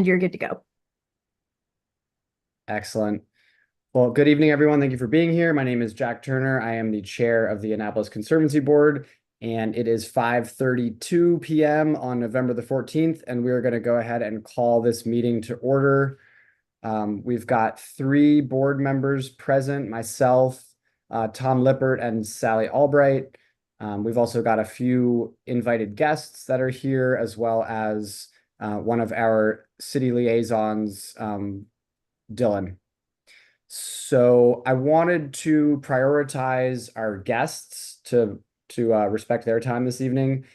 You're good to go. Excellent. Well, good evening, everyone. Thank you for being here. My name is Jack Turner. I am the chair of the Annapolis Conservancy Board, and it is 5:32 p.m. on November the 14th, and we are going to go ahead and call this meeting to order. We've got three board members present, myself, Tom Lippert, and Sally Albright. We've also got a few invited guests that are here, as well as one of our city liaisons, Dylan. So I wanted to prioritize our guests to respect their time this evening.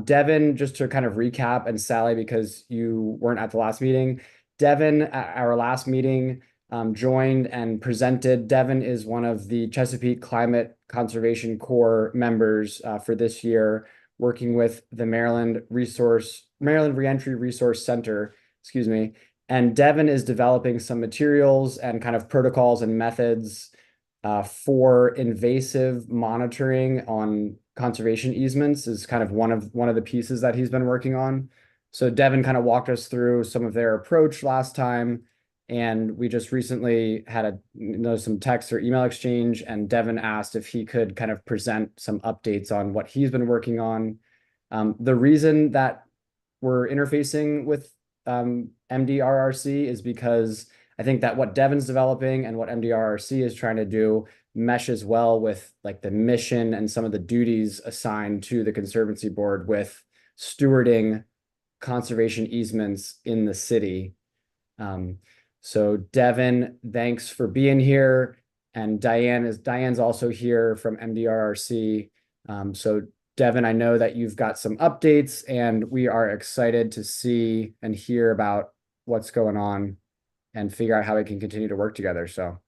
Devin, just to kind of recap, and Sally, because you weren't at the last meeting, Devin at our last meeting joined and presented. Devin is one of the Chesapeake Climate Conservation Corps members for this year, working with the Maryland Reentry Resource Center, excuse me. And Devin is developing some materials and kind of protocols and methods for invasive monitoring on conservation easements is kind of one of the pieces that he's been working on. So Devin kind of walked us through some of their approach last time, and we just recently had some text or email exchange, and Devin asked if he could kind of present some updates on what he's been working on. The reason that we're interfacing with MDRRC is because I think that what Devin's developing and what MDRRC is trying to do meshes well with like the mission and some of the duties assigned to the Conservancy Board with stewarding conservation easements in the city. So Devin, thanks for being here. And Diane's also here from MDRRC. So Devin, I know that you've got some updates, and we are excited to see and hear about what's going on and figure out how we can continue to work together. So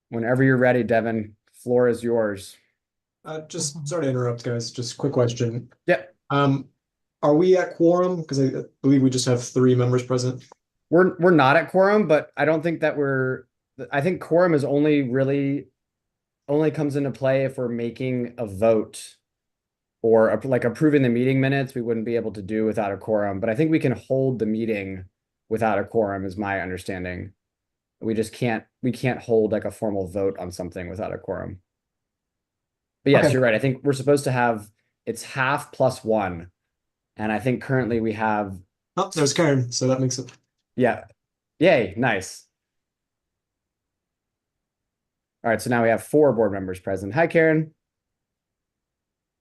whenever you're ready, Devin, floor is yours. Just sorry to interrupt, guys. Just a quick question. Yep. Are we at quorum? Because I believe we just have three members present. We're not at quorum, but I don't think that I think quorum is only comes into play if we're making a vote or like approving the meeting minutes. We wouldn't be able to do without a quorum, but I think we can hold the meeting without a quorum is my understanding. We can't hold like a formal vote on something without a quorum. But yes, Okay. you're right. I think we're supposed to have, it's half plus one. And I think currently we have, Oh, there's Karen, so that makes it. yeah. Yay, nice. All right, so now we have four board members present. Hi, Karen.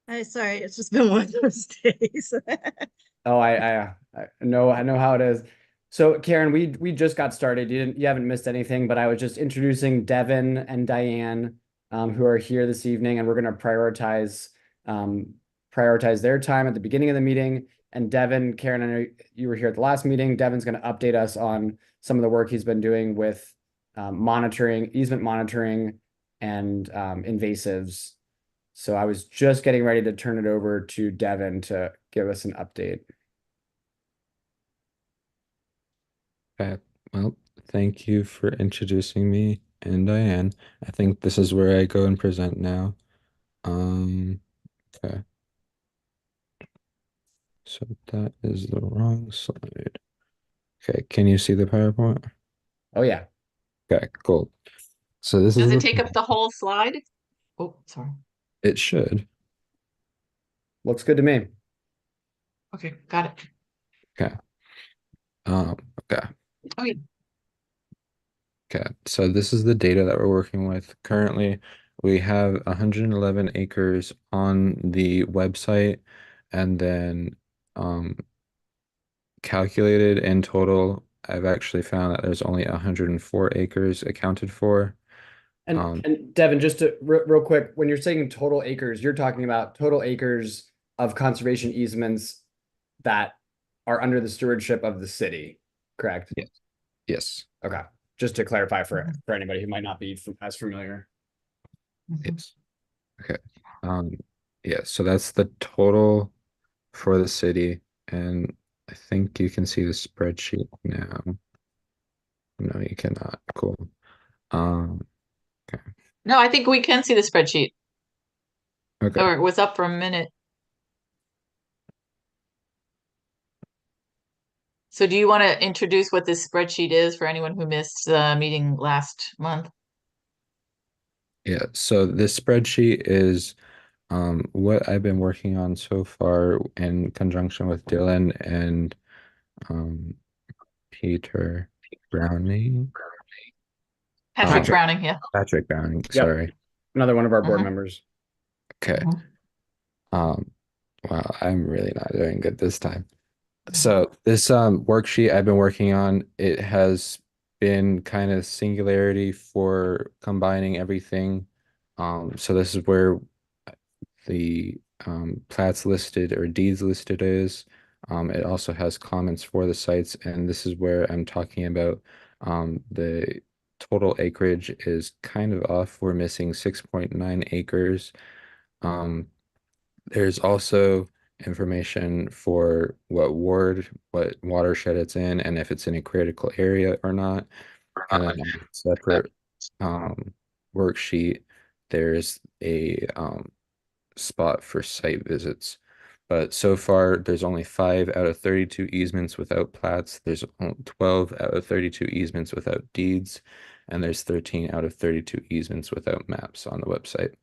Hi, sorry, it's just been one of those days. Oh, I know how it is. So Karen, we just got started. You haven't missed anything, but I was just introducing Devin and Diane, who are here this evening, and we're going to prioritize their time at the beginning of the meeting. And Devin, Karen, I know you were here at the last meeting. Devin's going to update us on some of the work he's been doing with easement monitoring and invasives. So I was just getting ready to turn it over to Devin to give us an update. Okay, well, thank you for introducing me and Diane. I think this is where I go and present now. Okay. So that is the wrong slide. Okay, can you see the PowerPoint? Oh yeah. Okay, cool. So this Does is it take up the whole slide? Oh, sorry. It should. Looks good to me. Okay, got it. Okay. Okay. Oh, yeah. Okay, so this is the data that we're working with. Currently, we have 111 acres on the website, and then calculated in total, I've actually found that there's only 104 acres accounted for. And Devin, just to real quick, when you're saying total acres, you're talking about total acres of conservation easements that are under the stewardship of the city, correct? Yes. Yes. Okay. Just to clarify for anybody who might not be as familiar. Yes. Okay. Yeah, so that's the total for the city, and I think you can see the spreadsheet now. No, you cannot. Cool. Okay. No, I think we can see the spreadsheet. Okay. Or it was up for a minute. So do you want to introduce what this spreadsheet is for anyone who missed the meeting last month? Yeah, so this spreadsheet is what I've been working on so far in conjunction with Dylan and um, Peter Browning. Patrick Patrick. Browning, yeah. Patrick Browning, Yep. sorry. Another one of our board Mhm. members. Okay. Mhm. Um, wow, I'm really not doing good this time. Mhm. So this worksheet I've been working on, it has been kind of singularity for combining everything. So this is where the plats listed or deeds listed is. It also has comments for the sites, and this is where I'm talking about the total acreage is kind of off. We're missing 6.9 acres. Um, there's also information for what ward, what watershed it's in, and if it's in a critical area or not. And then on a separate um, worksheet, there's a spot for site visits. But so far, there's only 5 out of 32 easements without plats. There's 12 out of 32 easements without deeds, and there's 13 out of 32 easements without maps on the website.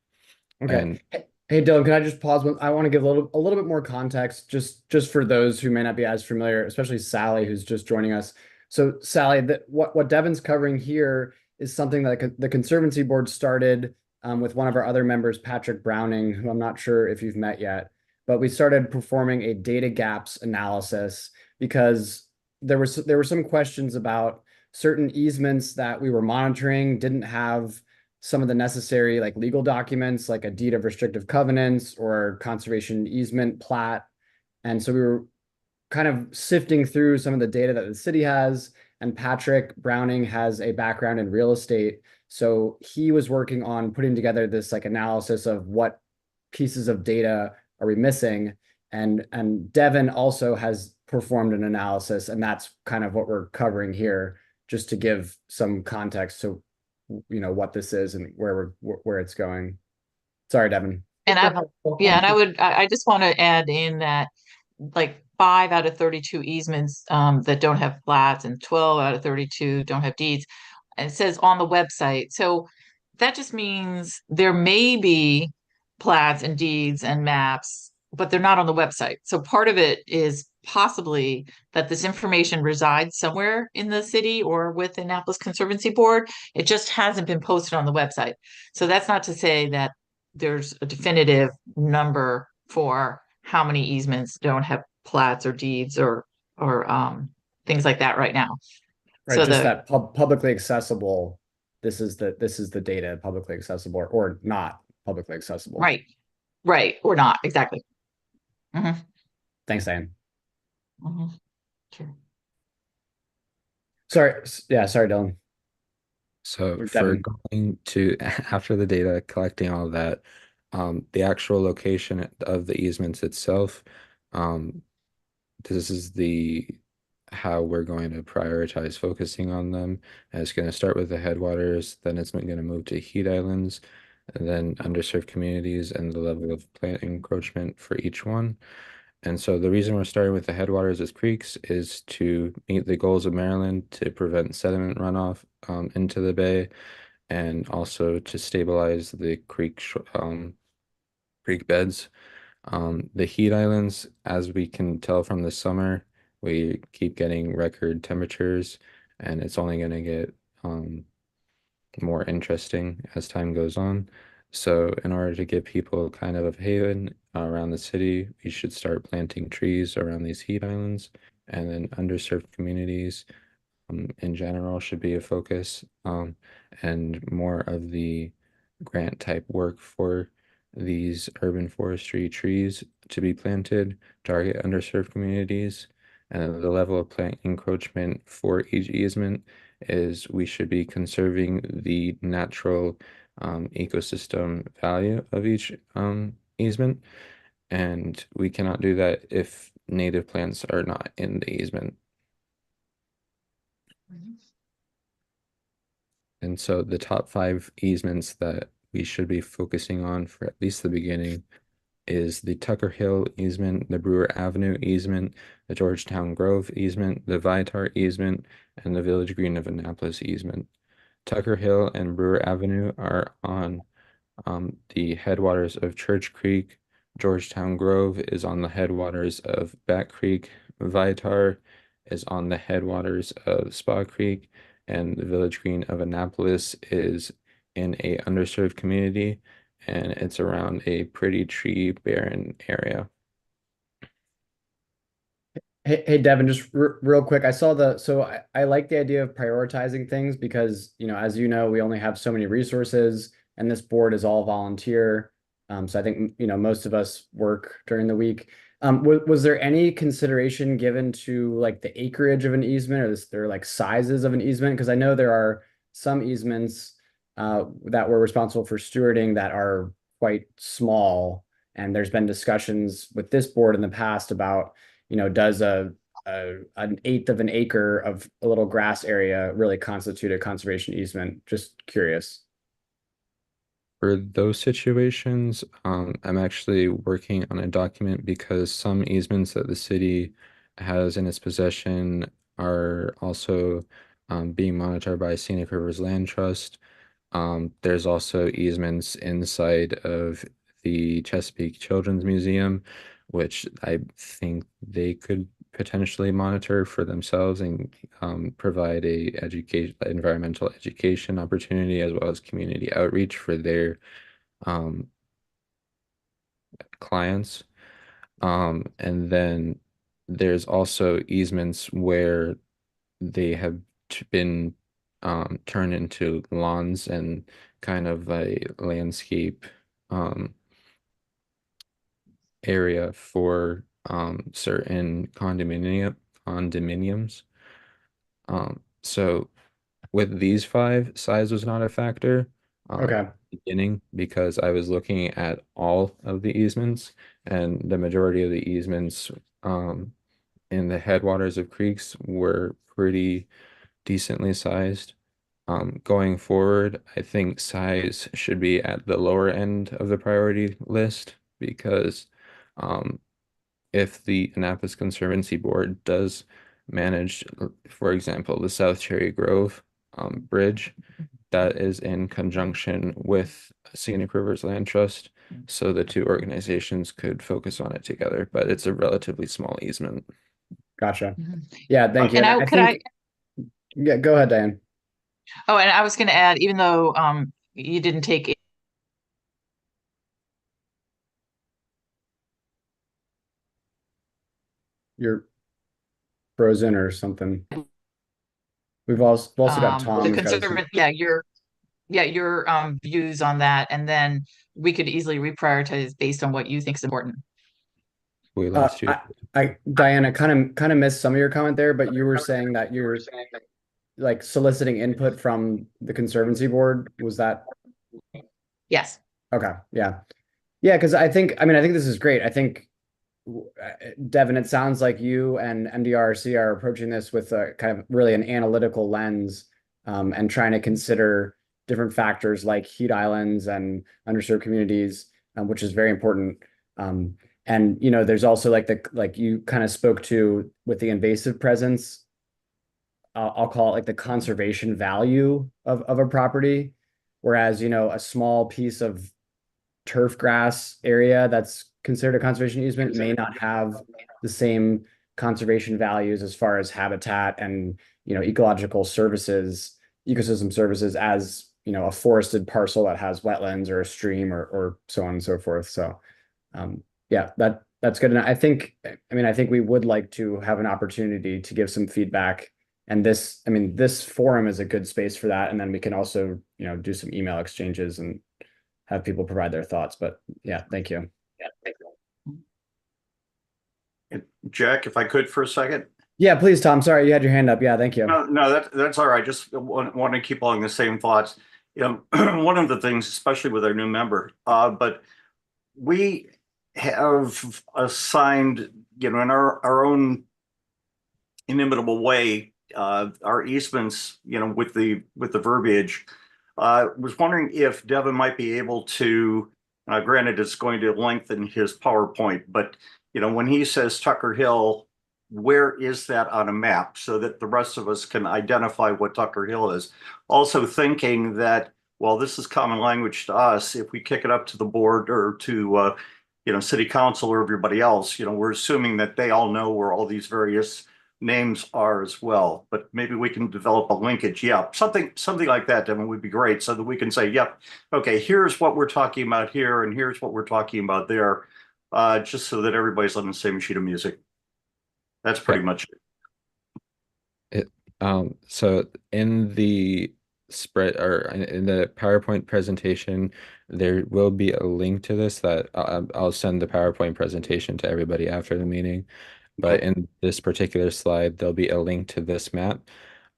Okay. And Hey, Dylan, can I just pause? I want to give a little bit more context, just for those who may not be as familiar, especially Sally, who's just joining us. So, Sally, what Devin's covering here is something that the Conservancy Board started with one of our other members, Patrick Browning, who I'm not sure if you've met yet, but we started performing a data gaps analysis because there were some questions about certain easements that we were monitoring didn't have some of the necessary like legal documents, like a deed of restrictive covenants or conservation easement plat. And so we were kind of sifting through some of the data that the city has. And Patrick Browning has a background in real estate. So he was working on putting together this like analysis of what pieces of data are we missing. And Devin also has performed an analysis, and that's kind of what we're covering here, just to give some context to what this is and where it's going. Sorry, Devin. And Super I, helpful. yeah, and Thank you. I just want to add in that like 5 out of 32 easements that don't have plats and 12 out of 32 don't have deeds. And it says on the website. So that just means there may be plats and deeds and maps, but they're not on the website. So part of it is possibly that this information resides somewhere in the city or with Annapolis Conservancy Board. It just hasn't been posted on the website. So that's not to say that there's a definitive number for how many easements don't have plats or deeds or things like that right now. Right, So just the that publicly accessible. This is the data publicly accessible or not publicly accessible. right, right, or not exactly. Hmm. Thanks, Diane. Hmm. Sure. Sorry, yeah, sorry, Dylan. so Or for Devin. going to after the data, collecting all of that, the actual location of the easements itself, um, this is the how we're going to prioritize focusing on them. And it's going to start with the headwaters, then it's going to move to heat islands, and then underserved communities and the level of plant encroachment for each one. And so the reason we're starting with the headwaters as creeks is to meet the goals of Maryland to prevent sediment runoff into the bay and also to stabilize the creek beds. The heat islands, as we can tell from the summer, we keep getting record temperatures, and it's only going to get more interesting as time goes on. So, in order to give people kind of a haven around the city, we should start planting trees around these heat islands, and then underserved communities in general should be a focus, and more of the grant type work for these urban forestry trees to be planted, target underserved communities, and the level of plant encroachment for each easement is we should be conserving the natural ecosystem value of each easement, and we cannot do that if native plants are not in the easement. And so the top 5 easements that we should be focusing on for at least the beginning is the Tucker Hill easement, the Brewer Avenue easement, the Georgetown Grove easement, the Viatar easement, and the Village Green of Annapolis easement. Tucker Hill and Brewer Avenue are on the headwaters of Church Creek. Georgetown Grove is on the headwaters of Bat Creek. Viatar is on the headwaters of Spa Creek, and the Village Green of Annapolis is in a underserved community, and it's around a pretty tree barren area. Hey, Devin, just real quick. I like the idea of prioritizing things because, as you know, we only have so many resources and this board is all volunteer. So I think, most of us work during the week. Was there any consideration given to like the acreage of an easement or there like sizes of an easement? Because I know there are some easements that we're responsible for stewarding that are quite small. And there's been discussions with this board in the past about does an eighth of an acre of a little grass area really constitute a conservation easement? Just curious. For those situations, I'm actually working on a document because some easements that the city has in its possession are also being monitored by Scenic Rivers Land Trust. There's also easements inside of the Chesapeake Children's Museum, which I think they could potentially monitor for themselves and provide a environmental education opportunity as well as community outreach for their um, clients. And then there's also easements where they have been turned into lawns and kind of a landscape area for certain condominiums. So with these five, size was not a factor Okay. at the beginning because I was looking at all of the easements, and the majority of the easements in the headwaters of creeks were pretty decently sized. Going forward, I think size should be at the lower end of the priority list because um, if the Annapolis Conservancy Board does manage, for example, the South Cherry Grove Bridge, that is in conjunction with Scenic Rivers Land Trust, so the two organizations could focus on it together, but it's a relatively small easement. Gotcha. Mhm. Yeah, thank you. And And I think, yeah, go ahead, Diane. oh, and I was going to add, even though you didn't take it, You're frozen or something. We've also got the Tom who's got his. conservative, your views on that, and then we could easily reprioritize based on what you think is important. We lost you. Diana, kind of missed some of your comment there, but you were saying that you're like soliciting input from the Conservancy Board. Was that Yes. okay? Yeah, yeah. Because I think this is great. I think Devin, it sounds like you and MDRC are approaching this with a kind of really an analytical lens, and trying to consider different factors like heat islands and underserved communities, which is very important. And there's also like you kind of spoke to with the invasive presence. I'll call it like the conservation value of a property, whereas a small piece of turf grass area that's considered a conservation easement may not have the same conservation values as far as habitat and ecological services, ecosystem services as a forested parcel that has wetlands or a stream or so on and so forth. So yeah, that's good. And I think we would like to have an opportunity to give some feedback. And this forum is a good space for that. And then we can also, do some email exchanges and have people provide their thoughts. But yeah, thank you. Jack, if I could for a second. Yeah, please, Tom. Sorry, you had your hand up. Yeah, thank you. No, that's all right. Just want to keep along the same thoughts. One of the things, especially with our new member, but we have assigned, in our own inimitable way, our easements, with the verbiage. Was wondering if Devin might be able to Granted, it's going to lengthen his PowerPoint, but when he says Tucker Hill, where is that on a map so that the rest of us can identify what Tucker Hill is? Also thinking that, well, this is common language to us. If we kick it up to the board or to, city council or everybody else, we're assuming that they all know where all these various names are as well. But maybe we can develop a linkage. Yeah, something like that, Devin, would be great so that we can say, yep, okay, here's what we're talking about here, and here's what we're talking about there, just so that everybody's on the same sheet of music. That's pretty much it. So in the spread or in the PowerPoint presentation, there will be a link to this that I'll send the PowerPoint presentation to everybody after the meeting. But Okay. in this particular slide, there'll be a link to this map.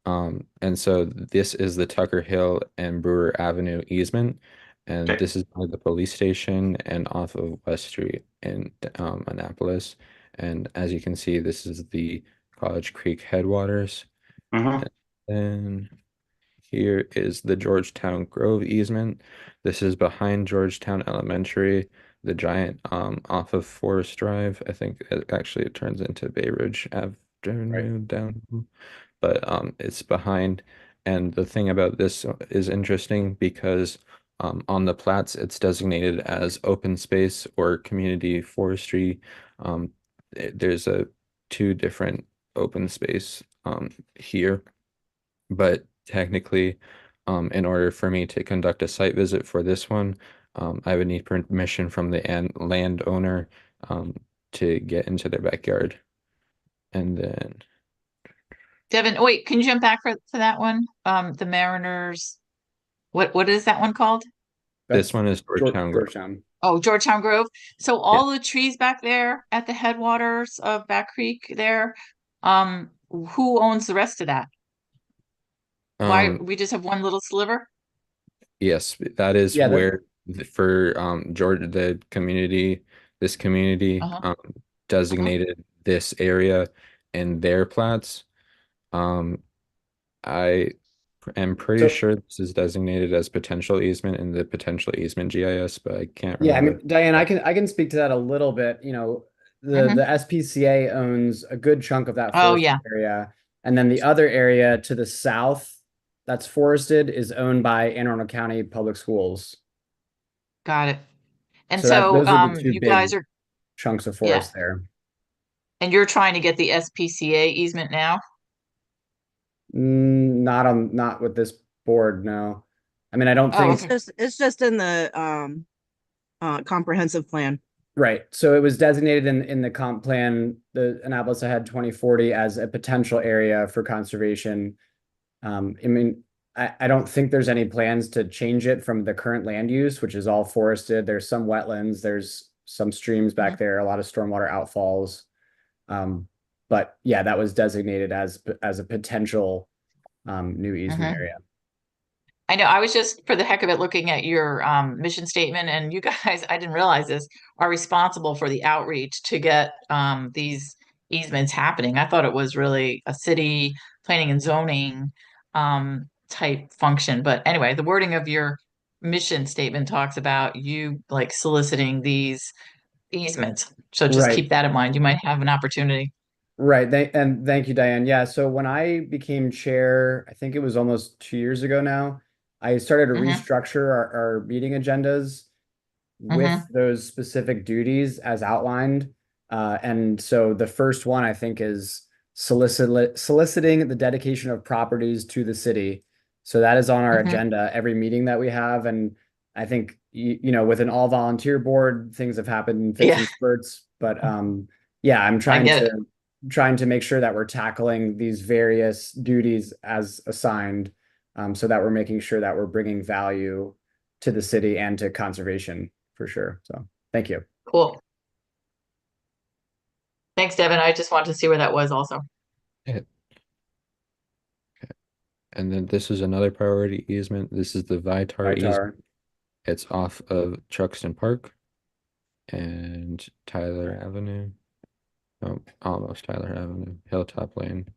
And so this is the Tucker Hill and Brewer Avenue easement. And Okay. this is by the police station and off of West Street in Annapolis. And as you can see, this is the College Creek headwaters. Mhm. And here is the Georgetown Grove easement. This is behind Georgetown Elementary, the giant off of Forest Drive. I think it turns into Bay Ridge Right. Avenue down, but it's behind. And the thing about this is interesting because on the plats it's designated as open space or community forestry. There's two different open space here, but technically, in order for me to conduct a site visit for this one, I would need permission from the landowner to get into their backyard. And then Devin, wait, can you jump back for that one? The Mariners, what is that one called? this That's one is Georgetown Grove. Georgetown. Oh, Georgetown Grove. So Yeah. all the trees back there at the headwaters of Back Creek there, who owns the rest of that? Why we just have one little sliver? Yes, that is Yeah, where for Georgia the community this community Uh-huh. designated this area in their plats. Um I am pretty so sure this is designated as potential easement in the potential easement GIS, but I can't yeah, I remember. mean, Diane, I can speak to that a little bit. The Mhm. SPCA owns a good chunk of that Oh, forested yeah, area, and then the other area to the south that's forested is owned by Anne Arundel County Public Schools. got it. And So that so those are the two you guys big are, chunks of yeah, forest there. and you're trying to get the SPCA easement now? Not with this board, no. I mean, I don't Oh, think. okay. It's just in the comprehensive plan. Right. So it was designated in the comp plan, the Annapolis Ahead 2040 as a potential area for conservation. I mean, I don't think there's any plans to change it from the current land use, which is all forested. There's some wetlands, there's some streams back there, a lot of stormwater outfalls. But yeah, that was designated as a potential new easement Mhm. area. I know. I was just for the heck of it looking at your mission statement, and you guys, I didn't realize this, are responsible for the outreach to get these easements happening. I thought it was really a city planning and zoning type function. But anyway, the wording of your mission statement talks about you like soliciting these easements. So just Right. keep that in mind. You might have an opportunity. Right. And thank you, Diane. Yeah. So when I became chair, I think it was almost 2 years ago now, I started to Hmm. restructure our meeting agendas with Hmm. those specific duties as outlined. And so the first one I think is soliciting the dedication of properties to the city. So that is on our Hmm. agenda every meeting that we have. And I think, with an all volunteer board, things have happened in fits Yeah, and spurts. But yeah, I'm I trying get to it. trying to make sure that we're tackling these various duties as assigned, so that we're making sure that we're bringing value to the city and to conservation for sure. So thank you. Cool. Thanks, Devin. I just wanted to see where that was also. Yeah. And then this is another priority easement. This is the Vitar easement. Vitar. It's off of Truxton Park and Tyler Avenue. Oh, almost Tyler Avenue, Hilltop Lane.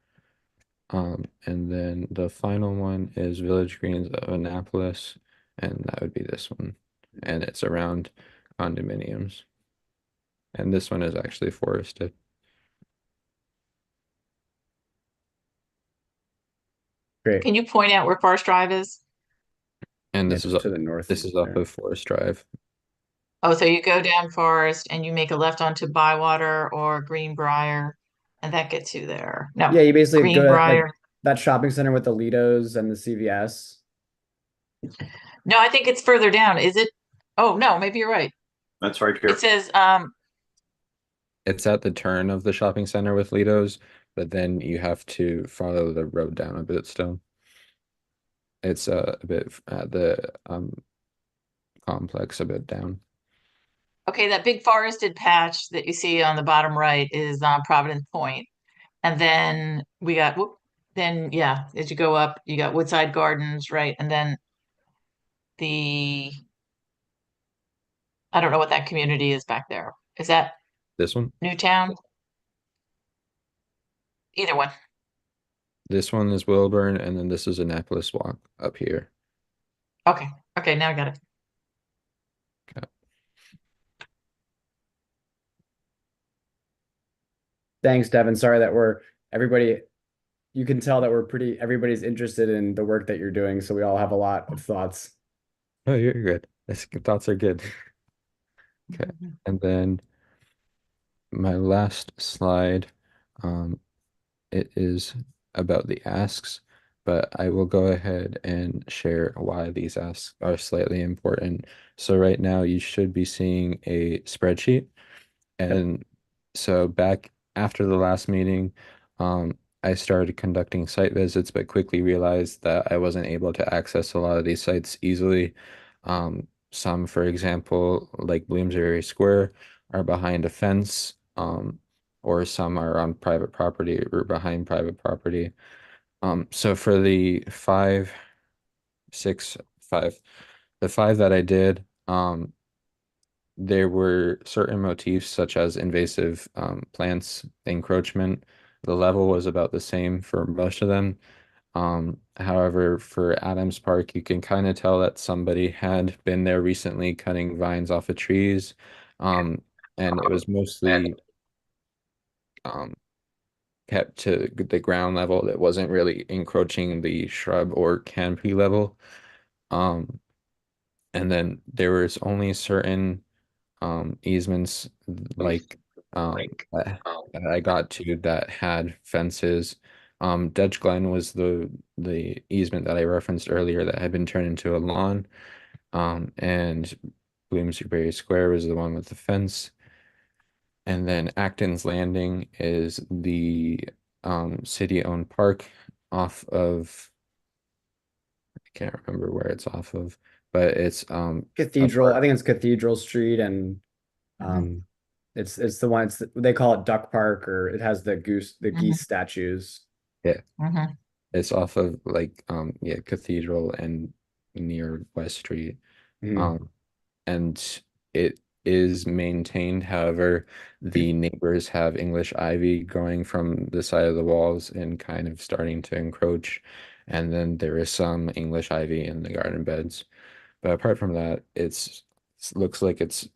And then the final one is Village Greens of Annapolis, and that would be this one. And it's around condominiums. And this one is actually forested. Great. Can you point out where Forest Drive is? And Yeah, this is just to the north. this is off there. of Forest Drive. Oh, so you go down Forest and you make a left onto Bywater or Greenbrier, and that gets you there. No, Yeah, you basically go to like Greenbrier. that shopping center with the Lidos and the CVS. No, I think it's further down. Is it? Oh, no, maybe you're right. That's right here. It says, It's at the turn of the shopping center with Lido's, but then you have to follow the road down a bit still. It's a bit at the complex a bit down. okay, that big forested patch that you see on the bottom right is Providence Point. And then we got, whoop, then yeah, as you go up, you got Woodside Gardens, right? And then the, I don't know what that community is back there. Is that This one? Newtown? Either one. This one is Wilburn, and then this is Annapolis Walk up here. Okay. Okay, now I got it. Thanks, Devin. Sorry that everybody, you can tell that everybody's interested in the work that you're doing, so we all have a lot of thoughts. Oh, you're good. Thoughts are good. Okay. And then my last slide, it is about the asks, but I will go ahead and share why these asks are slightly important. So right now you should be seeing a spreadsheet. And so back after the last meeting, I started conducting site visits, but quickly realized that I wasn't able to access a lot of these sites easily. Some, for example, like Bloomsbury Square, are behind a fence, or some are on private property or behind private property. So for the five that I did, there were certain motifs such as invasive plants encroachment. The level was about the same for most of them. However, for Adams Park, you can kind of tell that somebody had been there recently cutting vines off of trees. And it was mostly kept to the ground level. It wasn't really encroaching the shrub or canopy level. And then there was only certain easements like that I got to that had fences. Dutch Glen was the easement that I referenced earlier that had been turned into a lawn. And Bloomsbury Square was the one with the fence. And then Acton's Landing is the city-owned park off of, I can't remember where it's off of, but it's Cathedral, I think it's Cathedral Street, and it's the one, they call it Duck Park, or it has the geese statues. yeah. Mhm. It's off of like yeah, Cathedral and near West Street. Mhm. And it is maintained. However, the neighbors have English ivy growing from the side of the walls and kind of starting to encroach. And then there is some English ivy in the garden beds. But apart from that, it looks like it's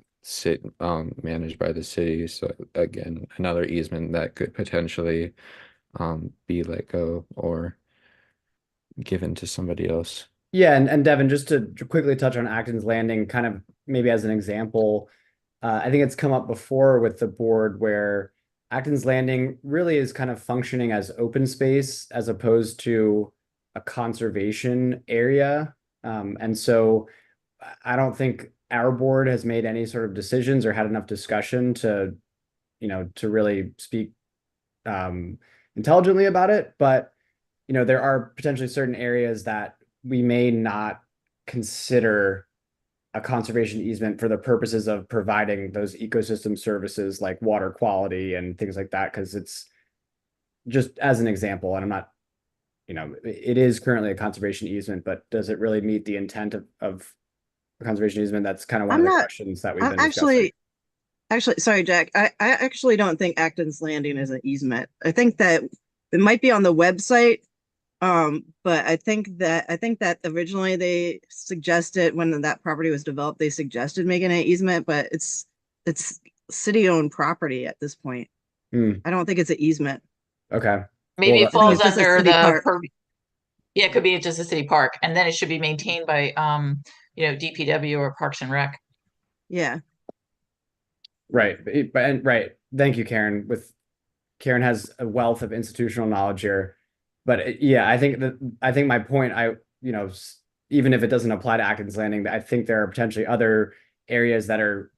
managed by the city. So again, another easement that could potentially be let go or given to somebody else. Yeah, and Devin, just to quickly touch on Acton's Landing, kind of maybe as an example, I think it's come up before with the board where Acton's Landing really is kind of functioning as open space as opposed to a conservation area. And so I don't think our board has made any sort of decisions or had enough discussion to, to really speak intelligently about it. But, there are potentially certain areas that we may not consider a conservation easement for the purposes of providing those ecosystem services like water quality and things like that, because it's just as an example, and I'm not, it is currently a conservation easement, but does it really meet the intent of a conservation easement? That's kind of one I'm of the not, questions that we've I'm been discussing. actually, sorry, Jack. I actually don't think Acton's Landing is an easement. I think that it might be on the website, But I think that originally they suggested when that property was developed, they suggested making an easement, but it's city-owned property at this point. Hmm, I don't think it's an easement. okay. Maybe Well, it I think falls it's just a under city the park. yeah, it could be just a city park, and then it should be maintained by DPW or Parks and Rec. Yeah. right, right. Thank you, Karen. Karen has a wealth of institutional knowledge here, but yeah, I think my point, even if it doesn't apply to Atkins Landing, I think there are potentially other areas that are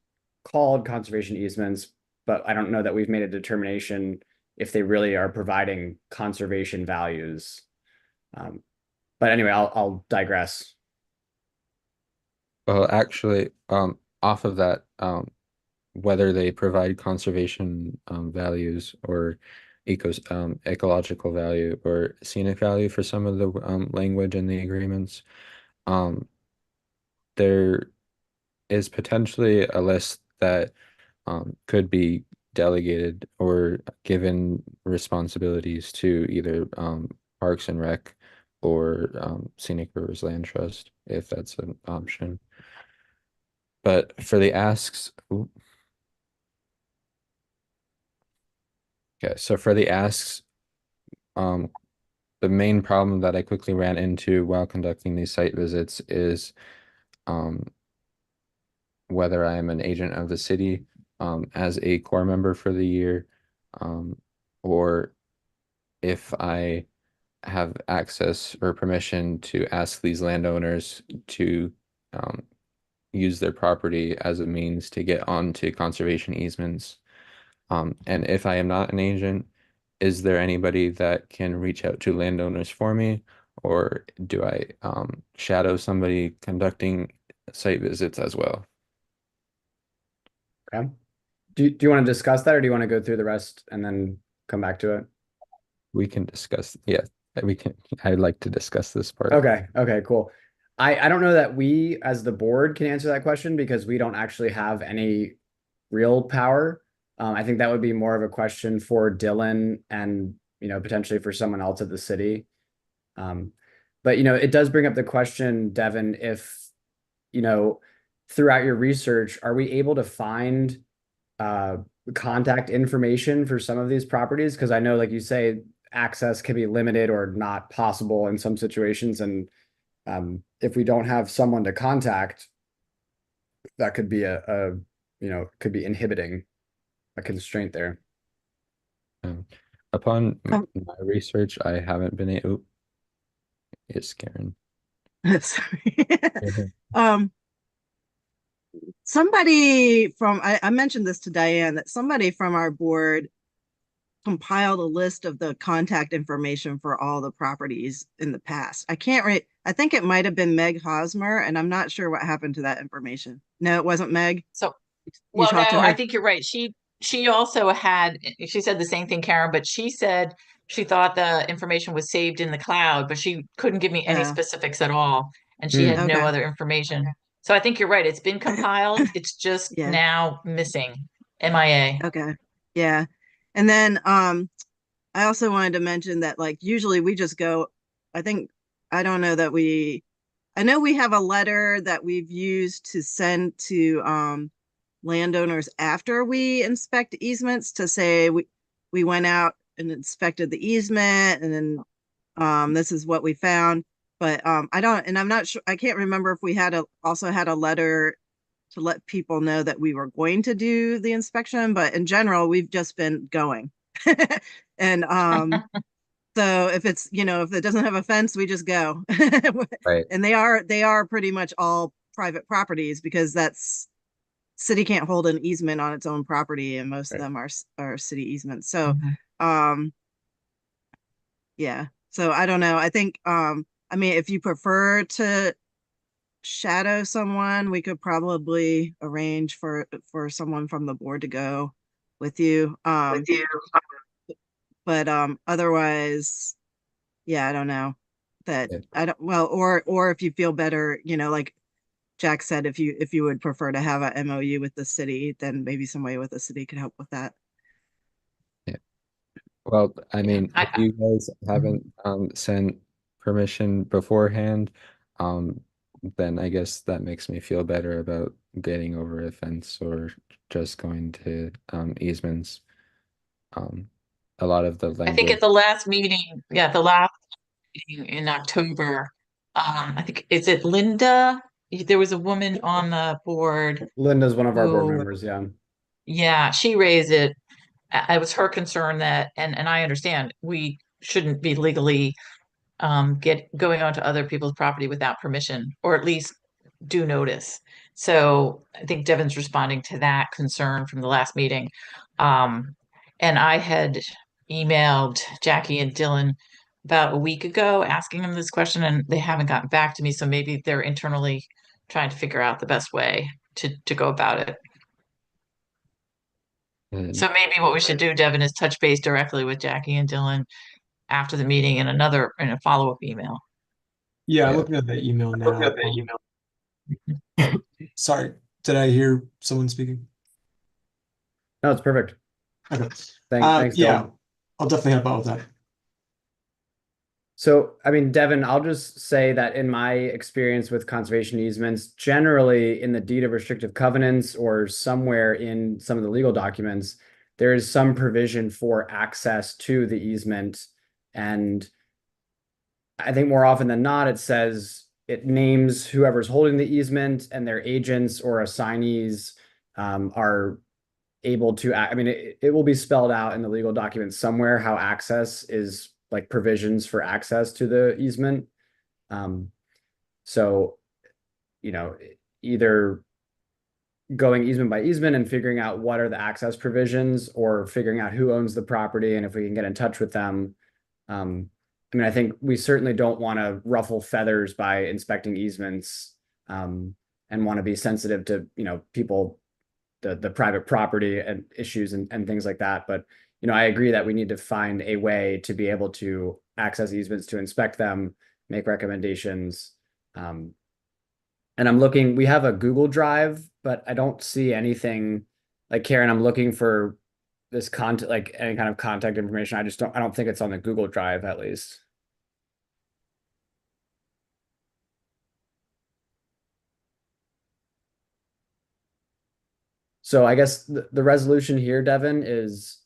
called conservation easements, but I don't know that we've made a determination if they really are providing conservation values. But anyway, I'll digress. Well, actually, off of that, whether they provide conservation values or ecological value or scenic value for some of the language in the agreements, um, there is potentially a list that could be delegated or given responsibilities to either Parks and Rec or Scenic Rivers Land Trust, if that's an option. But for the asks, okay, so for the asks, um, the main problem that I quickly ran into while conducting these site visits is um, whether I am an agent of the city as a core member for the year, or if I have access or permission to ask these landowners to um, use their property as a means to get onto conservation easements. And if I am not an agent, is there anybody that can reach out to landowners for me? Or do I shadow somebody conducting site visits as well? Okay. Do you want to discuss that, or do you want to go through the rest and then come back to it? We can discuss, yeah, we can, I'd like to discuss this part. Okay. Okay, cool. I don't know that we as the board can answer that question because we don't actually have any real power. I think that would be more of a question for Dylan and, potentially for someone else at the city. But, it does bring up the question, Devin, if, throughout your research, are we able to find contact information for some of these properties? Because I know, like you say, access can be limited or not possible in some situations. And if we don't have someone to contact, that could be could be inhibiting a constraint there. Upon Um, my research, I haven't been able. It's Karen. Sorry. Um, somebody from I mentioned this to Diane that somebody from our board compiled a list of the contact information for all the properties in the past. I think it might have been Meg Hosmer, and I'm not sure what happened to that information. No, it wasn't Meg. So, You well, talked to no, I her. think you're right. She also had she said the same thing, Karen, but she said she thought the information was saved in the cloud, but she couldn't give me any Oh, specifics at all, and she had Hmm. no okay. other information. So I think you're right. It's been compiled. It's just Yeah. now missing. MIA. Okay. Yeah. And then I also wanted to mention that like usually we just go, I think I don't know that I know we have a letter that we've used to send to landowners after we inspect easements to say we went out and inspected the easement and then this is what we found. But I don't, and I'm not sure, I can't remember if we also had a letter to let people know that we were going to do the inspection, but in general, we've just been going. And so if it's, if it doesn't have a fence, we just go. Right. And they are pretty much all private properties because that's city can't hold an easement on its own property, and most of Right. them are city easements. So Mhm. yeah. So I don't know. I think I mean if you prefer to shadow someone, we could probably arrange for someone from the board to go with you. But otherwise, yeah, I don't know that Yeah. I don't well or if you feel better, like Jack said, if you would prefer to have a MOU with the city, then maybe somebody with the city could help with that. Yeah. Well, I Yeah. mean, if you guys haven't sent permission beforehand, then I guess that makes me feel better about getting over a fence or just going to easements. A lot of the I think language. at the last meeting, yeah, the last meeting in October, I think, is it Linda? There was a woman on the board Linda's one of our board who, members, yeah. yeah, she raised it. It was her concern that, and I understand we shouldn't be legally get going onto other people's property without permission, or at least due notice. So I think Devin's responding to that concern from the last meeting. And I had emailed Jackie and Dylan about a week ago asking them this question, and they haven't gotten back to me. So maybe they're internally trying to figure out the best way to go about it. And So maybe what we should do, Devin, is touch base directly with Jackie and Dylan after the meeting in a follow-up email. Yeah, I'm yeah, looking at the email now. Sorry, did I hear someone speaking? No, it's perfect. Okay. Thanks, Yeah, Dylan. I'll definitely help out with that. So, I mean, Devin, I'll just say that in my experience with conservation easements, generally in the deed of restrictive covenants or somewhere in some of the legal documents, there is some provision for access to the easement. And I think more often than not, it says it names whoever's holding the easement and their agents or assignees are able to, I mean, it will be spelled out in the legal documents somewhere how access is like provisions for access to the easement. So, you know, either going easement by easement and figuring out what are the access provisions or figuring out who owns the property and if we can get in touch with them. I mean, I think we certainly don't want to ruffle feathers by inspecting easements and want to be sensitive to, you know, people, the private property and issues and things like that. But, you know, I agree that we need to find a way to be able to access easements, to inspect them, make recommendations. And I'm looking, we have a Google Drive, but I don't see anything like Karen, I'm looking for this content, like any kind of contact information. I don't think it's on the Google Drive at least. So I guess the resolution here, Devin, is,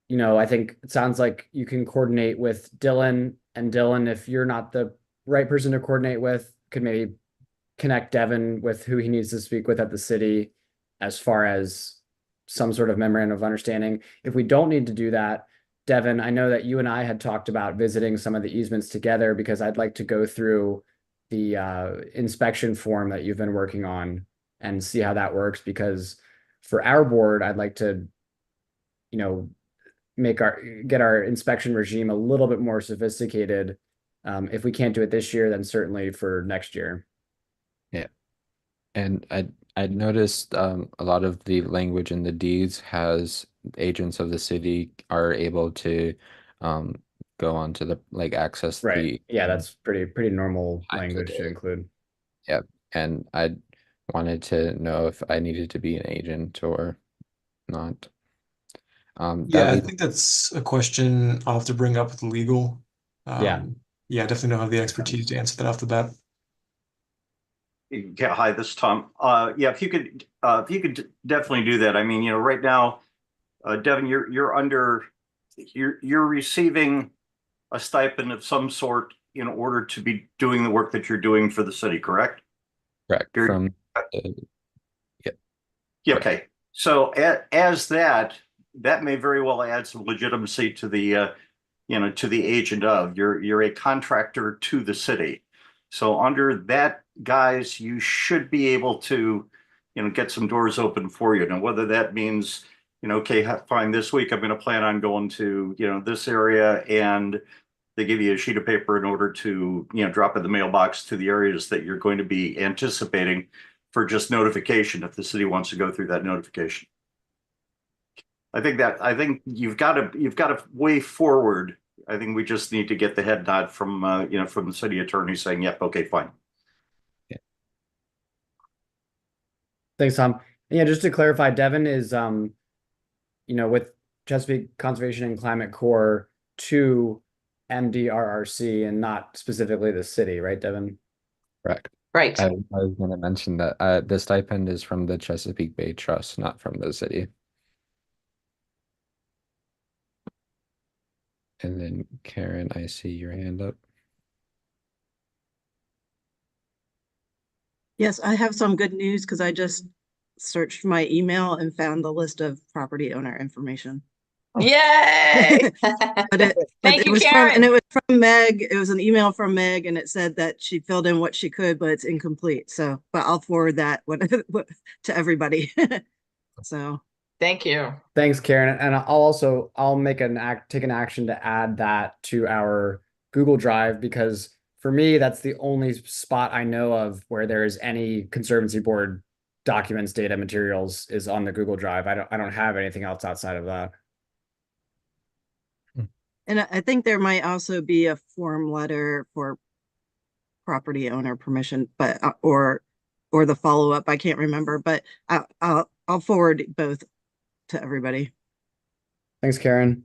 you know, I think it sounds like you can coordinate with Dylan, and Dylan, if you're not the right person to coordinate with, could maybe connect Devin with who he needs to speak with at the city as far as some sort of memorandum of understanding. If we don't need to do that, Devin, I know that you and I had talked about visiting some of the easements together because I'd like to go through the inspection form that you've been working on and see how that works. Because for our board, I'd like to, you know, get our inspection regime a little bit more sophisticated. If we can't do it this year, then certainly for next year. yeah. And I noticed a lot of the language in the deeds has agents of the city are able to go on to the like access Right. the Yeah, that's pretty normal times a language to day. include. Yep. And I wanted to know if I needed to be an agent or not. Yeah, That I leads. think that's a question I'll have to bring up with legal. Yeah. Yeah, I definitely don't have the expertise to answer that off the bat. Yeah, hi, this is Tom. Yeah, if you could definitely do that. I mean, you know, right now, Devin, you're receiving a stipend of some sort in order to be doing the work that you're doing for the city, correct? Correct. You're, Yep. yeah, okay. So as that may very well add some legitimacy to the you know, to the agent of you're a contractor to the city. So under that guise, you should be able to, you know, get some doors open for you. Now, whether that means, you know, okay, fine, this week I'm going to plan on going to, you know, this area, and they give you a sheet of paper in order to, you know, drop in the mailbox to the areas that you're going to be anticipating for just notification if the city wants to go through that notification. I think you've got a way forward. I think we just need to get the head nod from you know, from the city attorney saying, yep, okay, fine. Thanks, Tom. And yeah, just to clarify, Devin is you know, with Chesapeake Conservation and Climate Corps 2, MDRRC and not specifically the city, right, Devin? Correct. Right. I was going to mention that the stipend is from the Chesapeake Bay Trust, not from the city. And then Karen, I see your hand up. Yes, I have some good news because I just searched my email and found the list of property owner information. Yay! But Thank it you, was Karen. it was from Meg. It was an email from Meg, and it said that she filled in what she could, but it's incomplete. So, but I'll forward that to everybody. So, Thank you. Thanks, Karen. And I'll take an action to add that to our Google Drive, because for me, that's the only spot I know of where there is any Conservancy Board documents, data, materials is on the Google Drive. I don't have anything else outside of that. and I think there might also be a form letter for property owner permission, but or the follow up. I can't remember, but I'll forward both to everybody. Thanks, Karen.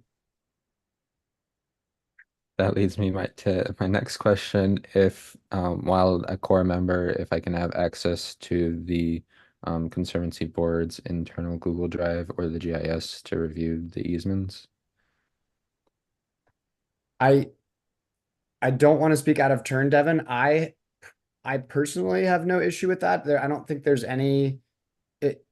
That leads me to my next question. If while a core member, if I can have access to the Conservancy Board's internal Google Drive or the GIS to review the easements. I don't want to speak out of turn, Devin. I personally have no issue with that. I don't think there's any.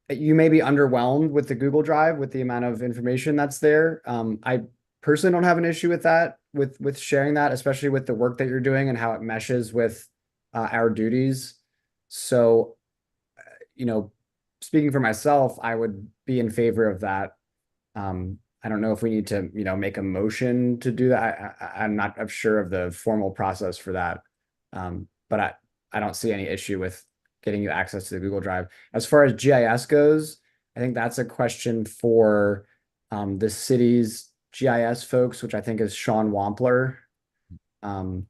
You may be underwhelmed with the Google Drive with the amount of information that's there. I personally don't have an issue with that, with sharing that, especially with the work that you're doing and how it meshes with our duties. So, speaking for myself, I would be in favor of that. I don't know if we need to, make a motion to do that. I'm not sure of the formal process for that. But I don't see any issue with getting you access to the Google Drive. As far as GIS goes, I think that's a question for the city's GIS folks, which I think is Sean Wampler. And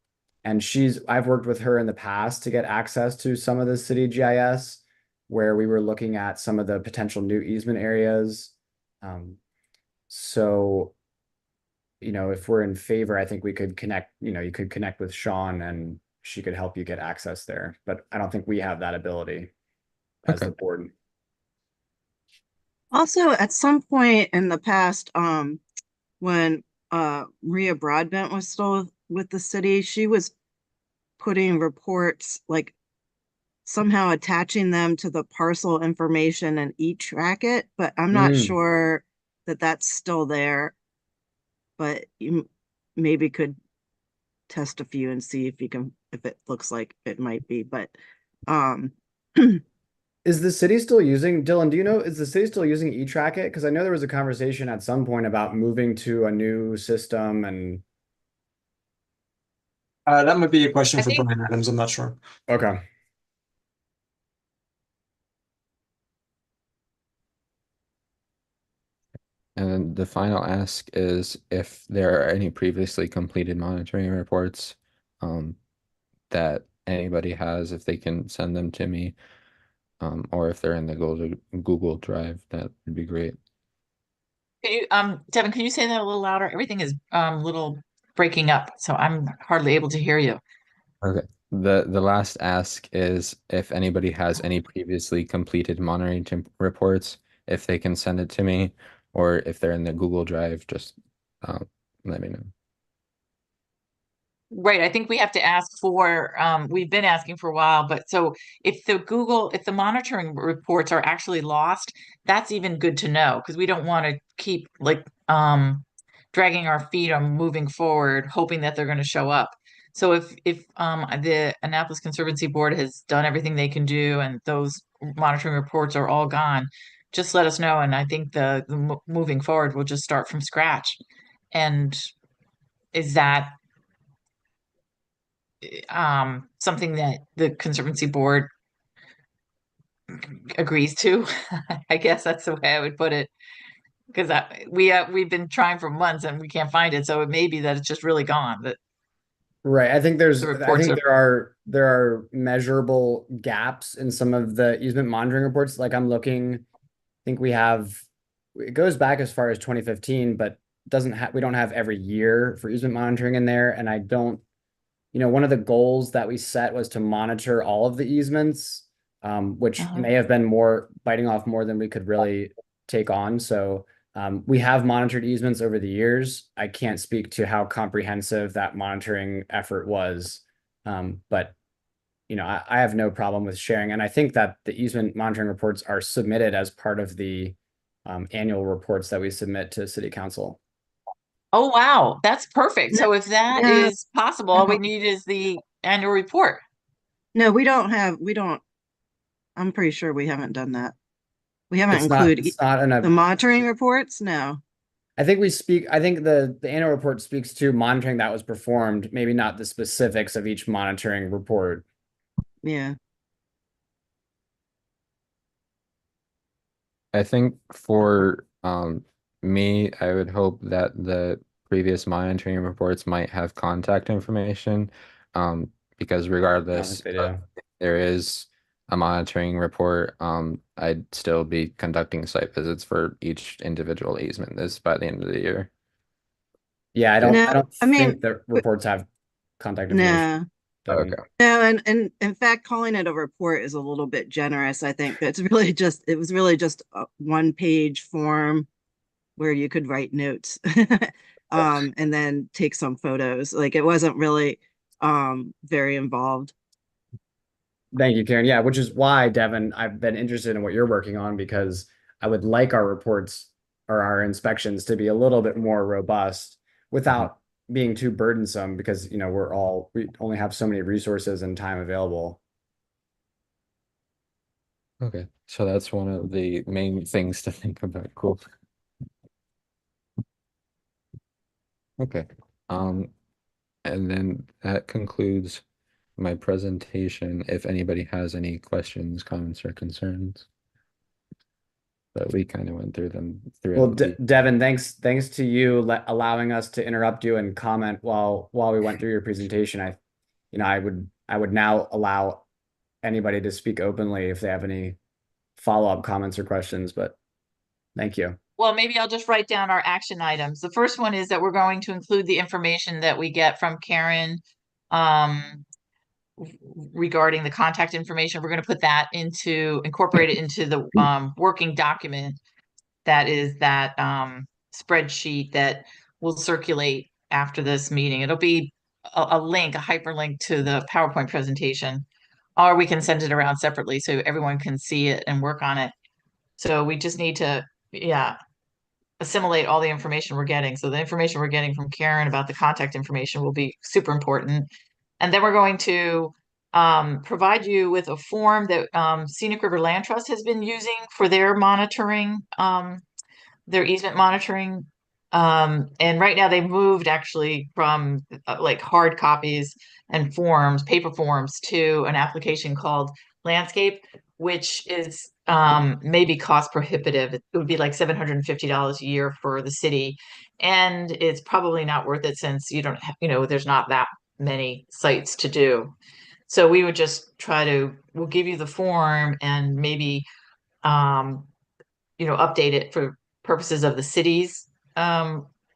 I've worked with her in the past to get access to some of the city GIS where we were looking at some of the potential new easement areas. So, if we're in favor, I think we could connect, you could connect with Sean and she could help you get access there. But I don't think we have that ability as the board. Also, at some point in the past, when Maria Broadbent was still with the city, she was putting reports, like somehow attaching them to the parcel information and e-track it, but I'm not sure that that's still there. But you maybe could test a few and see if it looks like it might be. But is the city still using, Dylan, do you know, is the city still using e-track it? Because I know there was a conversation at some point about moving to a new system and That might be a question I for think- Brian Adams. I'm not sure. okay. And then the final ask is if there are any previously completed monitoring reports that anybody has, if they can send them to me, or if they're in the Google Drive, that would be great. Can you, Devin, can you say that a little louder? Everything is a little breaking up, so I'm hardly able to hear you. Okay. The last ask is if anybody has any previously completed monitoring reports, if they can send it to me, or if they're in the Google Drive, just let me know. Right, I think we have to ask for, we've been asking for a while, but so if the monitoring reports are actually lost, that's even good to know, because we don't want to keep dragging our feet on moving forward, hoping that they're going to show up. So if the Annapolis Conservancy Board has done everything they can do and those monitoring reports are all gone, just let us know, and I think the moving forward, we'll just start from scratch. And is that something that the Conservancy Board agrees to? I guess that's the way I would put it. Because we've been trying for months and we can't find it, so it may be that it's just really gone. That Right. I think reports there are measurable gaps in some of the easement monitoring reports. Like I'm looking, I think it goes back as far as 2015, but we don't have every year for easement monitoring in there, and I don't, one of the goals that we set was to monitor all of the easements, which may have been biting off more than we could really take on. So we have monitored easements over the years. I can't speak to how comprehensive that monitoring effort was, but I have no problem with sharing. And I think that the easement monitoring reports are submitted as part of the annual reports that we submit to City Council. Oh, wow, that's perfect. No, So if that no, is possible, all we need is the annual report. no, we don't, I'm pretty sure we haven't done that. We haven't It's not, included it's not in the a, monitoring reports, no. I think the annual report speaks to monitoring that was performed, maybe not the specifics of each monitoring report. Yeah. I think for me, I would hope that the previous monitoring reports might have contact information, because I don't regardless think they do. if there is a monitoring report, I'd still be conducting site visits for each individual easement this by the end of the year. Yeah, I No, don't I mean, think the reports have contact information. no. Devin. Okay. No, and in fact, calling it a report is a little bit generous. I think it was really just a one-page form where you could write notes, and then take some photos. Like it wasn't really very involved. Thank you, Karen. Yeah, which is why, Devin, I've been interested in what you're working on, because I would like our reports or our inspections to be a little bit more robust without being too burdensome, because we only have so many resources and time available. Okay, so that's one of the main things to think about. Cool. Okay. And then that concludes my presentation. If anybody has any questions, comments, or concerns. But we kind of went through them Well, throughout the. Devin, thanks to you allowing us to interrupt you and comment while we went through your presentation. I would now allow anybody to speak openly if they have any follow-up comments or questions, but thank you. Well, maybe I'll just write down our action items. The first one is that we're going to include the information that we get from Karen regarding the contact information. We're going to put that incorporate it into the working document that is that spreadsheet that will circulate after this meeting. It'll be a link, a hyperlink to the PowerPoint presentation, or we can send it around separately so everyone can see it and work on it. So we just need to, yeah, assimilate all the information we're getting. So the information we're getting from Karen about the contact information will be super important. And then we're going to provide you with a form that Scenic River Land Trust has been using for their monitoring, their easement monitoring. And right now they've moved actually from like hard copies and forms, paper forms, to an application called Landscape, which is maybe cost prohibitive. It would be like $750 a year for the city. And it's probably not worth it since you don't have, there's not that many sites to do. So we would just we'll give you the form and maybe update it for purposes of the city's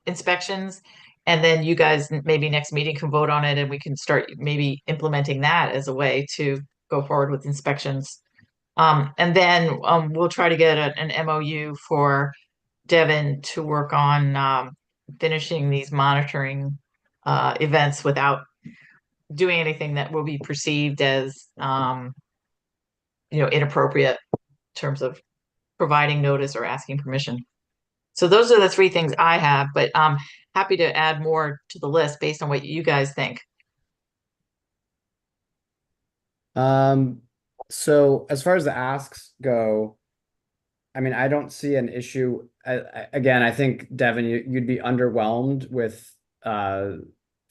inspections. And then you guys maybe next meeting can vote on it and we can start maybe implementing that as a way to go forward with inspections. And then we'll try to get an MOU for Devin to work on finishing these monitoring events without doing anything that will be perceived as inappropriate in terms of providing notice or asking permission. So those are the three things I have, but I'm happy to add more to the list based on what you guys think. So as far as the asks go, I mean, I don't see an issue. Again, I think, Devin, you'd be underwhelmed with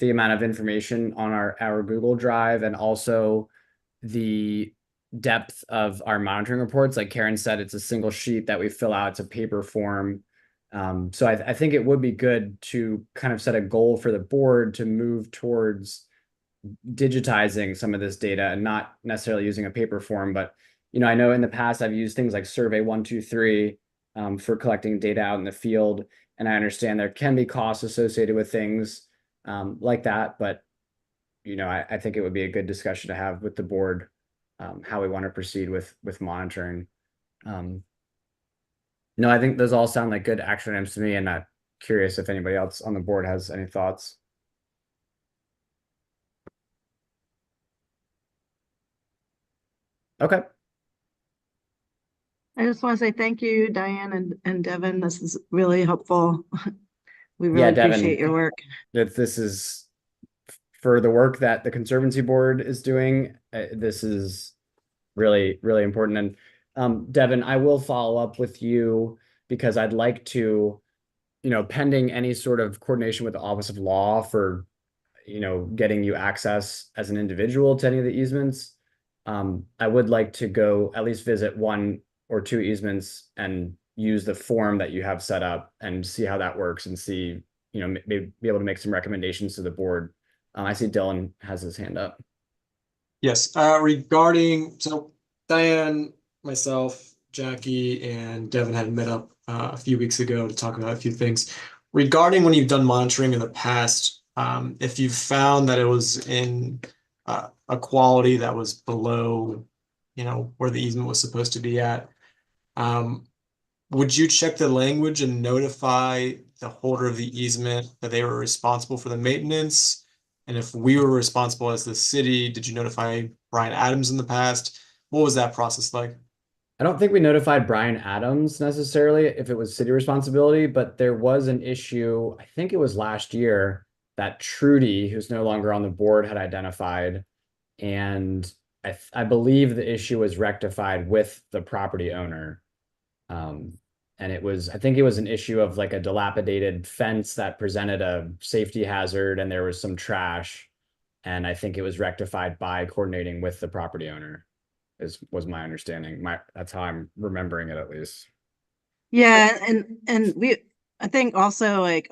the amount of information on our Google Drive, and also the depth of our monitoring reports. Like Karen said, it's a single sheet that we fill out. It's a paper form. So I think it would be good to kind of set a goal for the board to move towards digitizing some of this data and not necessarily using a paper form. But I know in the past I've used things like Survey 123 for collecting data out in the field, And I understand there can be costs associated with things like that, but I think it would be a good discussion to have with the board, how we want to proceed with monitoring. No, I think those all sound like good action items to me, and I'm curious if anybody else on the board has any thoughts. Okay. I just want to say thank you, Diane and Devin. This is really helpful. We Yeah, really appreciate Devin, your work. that this is for the work that the Conservancy Board is doing. This is really, really important. And Devin, I will follow up with you because I'd like to, pending any sort of coordination with the Office of Law for, getting you access as an individual to any of the easements. I would like to go at least visit one or two easements and use the form that you have set up and see how that works and see, maybe be able to make some recommendations to the board. I see Dylan has his hand up. Yes, so Diane, myself, Jackie, and Devin had met up a few weeks ago to talk about a few things. Regarding when you've done monitoring in the past, if you've found that it was in a quality that was below, where the easement was supposed to be at, would you check the language and notify the holder of the easement that they were responsible for the maintenance? And if we were responsible as the city, did you notify Brian Adams in the past? What was that process like? I don't think we notified Brian Adams necessarily if it was city responsibility, but there was an issue, I think it was last year, that Trudy, who's no longer on the board, had identified. And I believe the issue was rectified with the property owner. And I think it was an issue of like a dilapidated fence that presented a safety hazard and there was some trash. And I think it was rectified by coordinating with the property owner, was my understanding. That's how I'm remembering it, at least. Yeah, and I think also like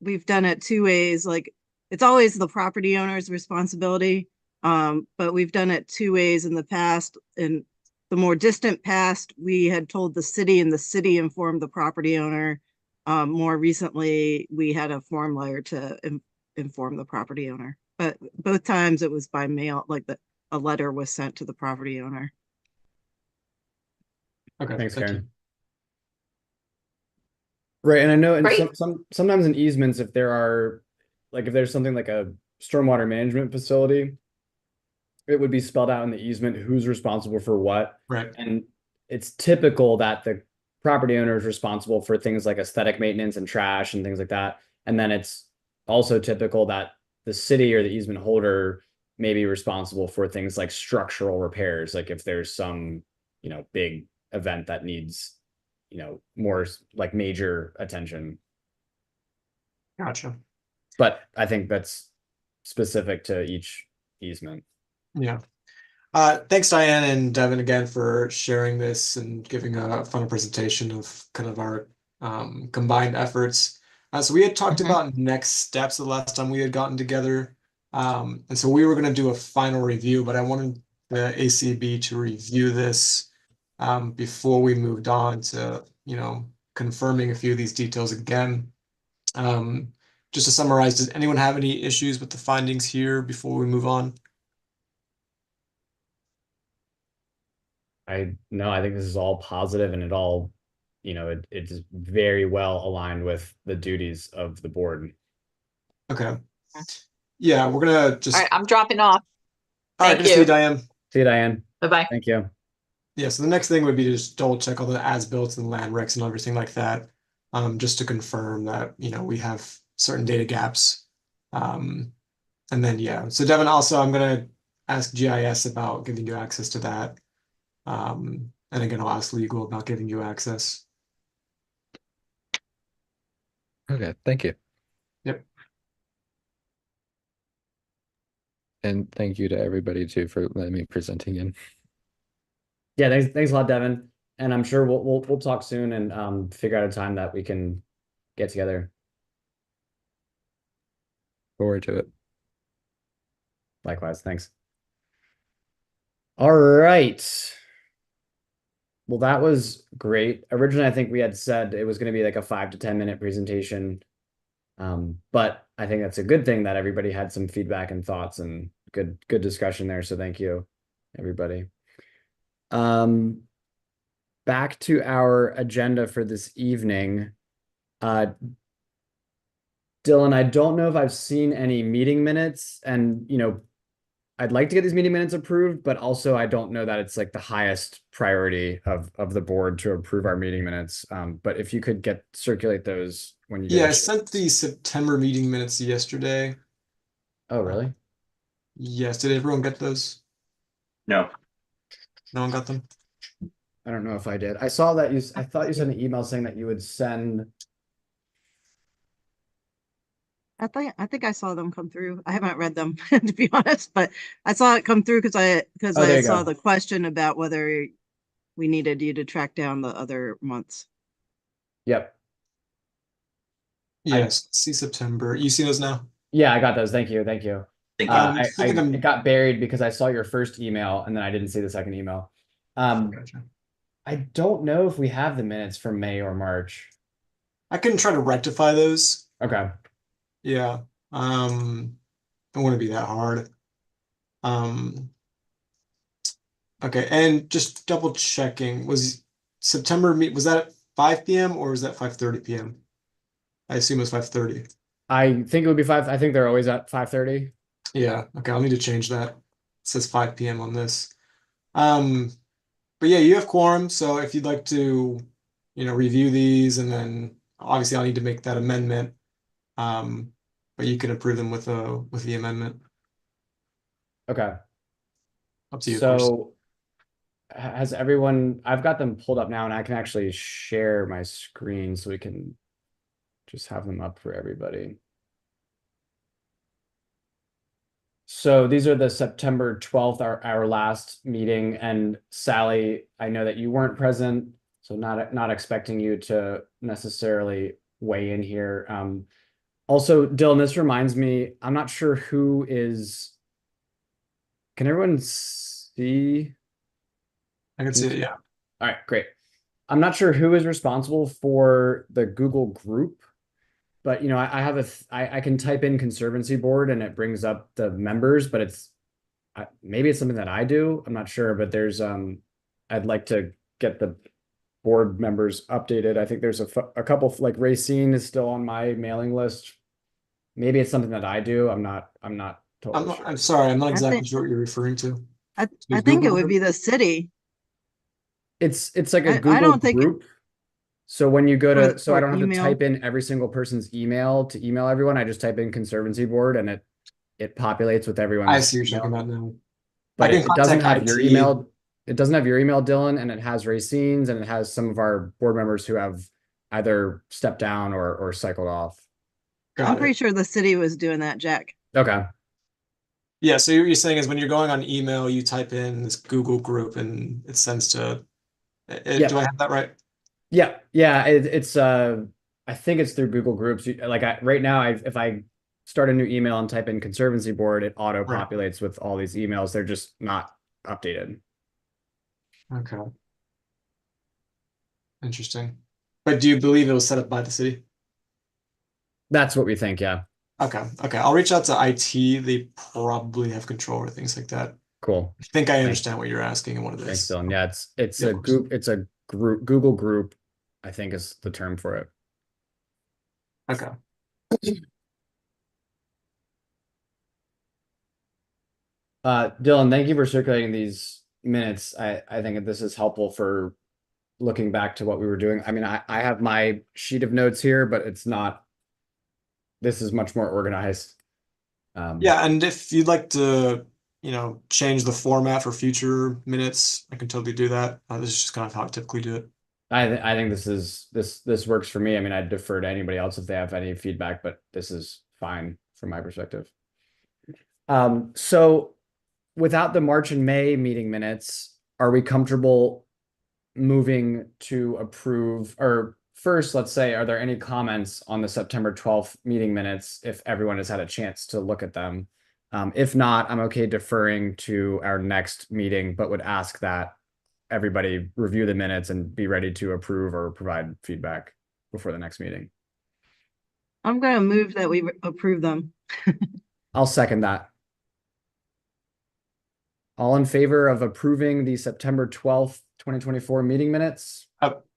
we've done it two ways. Like it's always the property owner's responsibility. But we've done it two ways in the past. In the more distant past, we had told the city and the city informed the property owner. More recently, we had a form letter to inform the property owner. But both times it was by mail, like a letter was sent to the property owner. Okay, Thanks, thank you. Karen. Right, and I know in Great. sometimes in easements, if there's something like a stormwater management facility, it would be spelled out in the easement who's responsible for what. Right. And it's typical that the property owner is responsible for things like aesthetic maintenance and trash and things like that. And then it's also typical that the city or the easement holder may be responsible for things like structural repairs, like if there's some, big event that needs, more like major attention. Gotcha. But I think that's specific to each easement. Yeah. Thanks, Diane and Devin, again for sharing this and giving a fun presentation of kind of our combined efforts. So we had talked about next steps the last time we had gotten together. And so we were going to do a final review, but I wanted the ACB to review this before we moved on to, confirming a few of these details again. Just to summarize, does anyone have any issues with the findings here before we move on? I think this is all positive and it all, it's very well aligned with the duties of the board. Okay. Yeah, we're gonna just. All right, I'm dropping off. All right, Thank good to see you, you. Diane. See you, Diane. Bye-bye. Thank you. Yeah, so the next thing would be to just double check all the as-built and land recs and everything like that. Just to confirm that, we have certain data gaps. And then, yeah, so Devin, also, I'm gonna ask GIS about giving you access to that. And again, I'll ask legal about giving you access. Okay, thank you. Yep. And thank you to everybody too for letting me present again. Yeah, thanks a lot, Devin. And I'm sure we'll talk soon and figure out a time that we can get together. Forward to it. Likewise, thanks. All right. Well, that was great. Originally, I think we had said it was going to be like a 5 to 10 minute presentation. But I think that's a good thing that everybody had some feedback and thoughts and good discussion there. So thank you, everybody. Back to our agenda for this evening. Dylan, I don't know if I've seen any meeting minutes, and I'd like to get these meeting minutes approved, but also I don't know that it's like the highest priority of the board to approve our meeting minutes. But if you could circulate those when you get Yeah, a I chance. sent the September meeting minutes yesterday. Oh, really? Yes, did everyone get those? No. No one got them? I don't know if I did. I saw that I thought you sent an email saying that you would send. I think I saw them come through. I haven't read them to be honest, but I saw it come through because Oh, there I you saw go. the question about whether we needed you to track down the other months. Yep. Yes, see September. You see those now? Yeah, I got those. Thank you. Thank you. It got buried because I saw your first email and then I didn't see the second email. Gotcha. I don't know if we have the minutes for May or March. I can try to rectify those. Okay. Yeah. It wouldn't be that hard. Okay, and just double checking, was September was that at 5 p.m. or was that 5:30 p.m.? I assume it was 5:30. I think it would be 5. I think they're always at 5:30. Yeah, okay, I'll need to change that. It says 5 p.m. on this. But yeah, you have quorum, so if you'd like to, review these and then obviously I'll need to make that amendment. But you can approve them with the amendment. Okay. Up to you, of course. So has everyone, I've got them pulled up now and I can actually share my screen so we can just have them up for everybody. So these are the September 12th, our last meeting. And Sally, I know that you weren't present, so not expecting you to necessarily weigh in here. Also, Dylan, this reminds me, I'm not sure who is. Can everyone see? I can see it, yeah. All right, great. I'm not sure who is responsible for the Google group, but I have I can type in Conservancy board and it brings up the members, but maybe it's something that I do. I'm not sure, but there's I'd like to get the board members updated. I think there's a couple, like Racine is still on my mailing list. Maybe it's something that I do. I'm not totally sure. I'm sorry, I'm not I exactly think- sure what you're referring to. I Is think it Google would be the city. It's like a I Google don't think- group. So when you go to, so I for don't have to email. type in every single person's email to email everyone. I just type in Conservancy board and it populates with everyone's. I see what you're email. talking about now. But I can it doesn't contact have your IT. email. It doesn't have your email, Dylan, and it has Racine's and it has some of our board members who have either stepped down or cycled off. Got I'm it. pretty sure the city was doing that, Jack. Okay. Yeah, so what you're saying is when you're going on email, you type in this Google group and it sends to. Yeah. Do I have that right? Yeah. It's I think it's through Google Groups. Right now, if I start a new email and type in Conservancy board, it auto populates with all these emails. They're just not updated. Okay. Interesting. But do you believe it was set up by the city? That's what we think. Yeah. Okay. I'll reach out to IT. They probably have control over things like that. Cool. I think I understand what you're asking and what it Thanks, is. Dylan. Yeah, it's Yeah, a of course. group. It's a group. Google group, I think, is the term for it. Okay. Dylan, thank you for circulating these minutes. I think that this is helpful for looking back to what we were doing. I mean, I have my sheet of notes here, but it's not. This is much more organized. Yeah, and if you'd like to, change the format for future minutes, I can totally do that. This is just kind of how I typically do it. I think this works for me. I mean, I'd defer to anybody else if they have any feedback, but this is fine from my perspective. So without the March and May meeting minutes, are we comfortable moving to approve? Or first, let's say, are there any comments on the September 12th meeting minutes if everyone has had a chance to look at them? If not, I'm okay deferring to our next meeting, but would ask that everybody review the minutes and be ready to approve or provide feedback before the next meeting. I'm going to move that we approve them. I'll second that. All in favor of approving the September 12th, 2024 meeting minutes?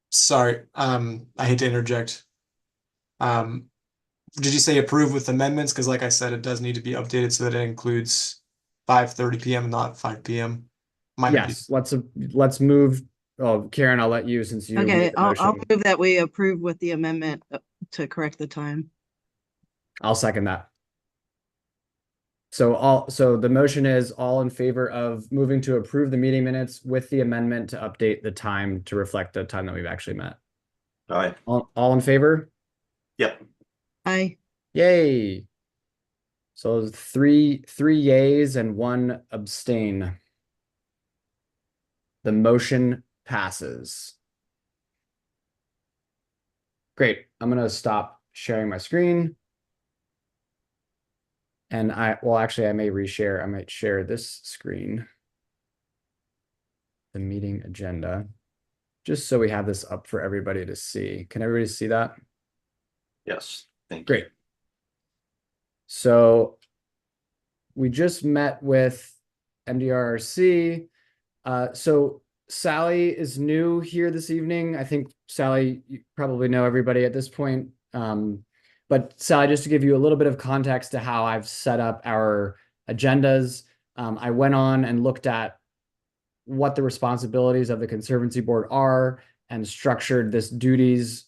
Sorry, I hate to interject. Did you say approve with amendments? Because like I said, it does need to be updated so that it includes 5:30 p.m., not 5 p.m. Yes, let's move. Oh, Karen, I'll let you since you Okay, made the I'll motion. move that we approve with the amendment to correct the time. I'll second that. So the motion is all in favor of moving to approve the meeting minutes with the amendment to update the time to reflect the time that we've actually met. All right. All in favor? Yep. Aye. Yay. So three yays and one abstain. The motion passes. Great. I'm going to stop sharing my screen. And I may reshare. I might share this screen, the meeting agenda, just so we have this up for everybody to see. Can everybody see that? Yes. Thank you. Great. So we just met with MDRRC. So Sally is new here this evening. I think Sally, you probably know everybody at this point. But Sally, just to give you a little bit of context to how I've set up our agendas, I went on and looked at what the responsibilities of the Conservancy Board are and structured this duties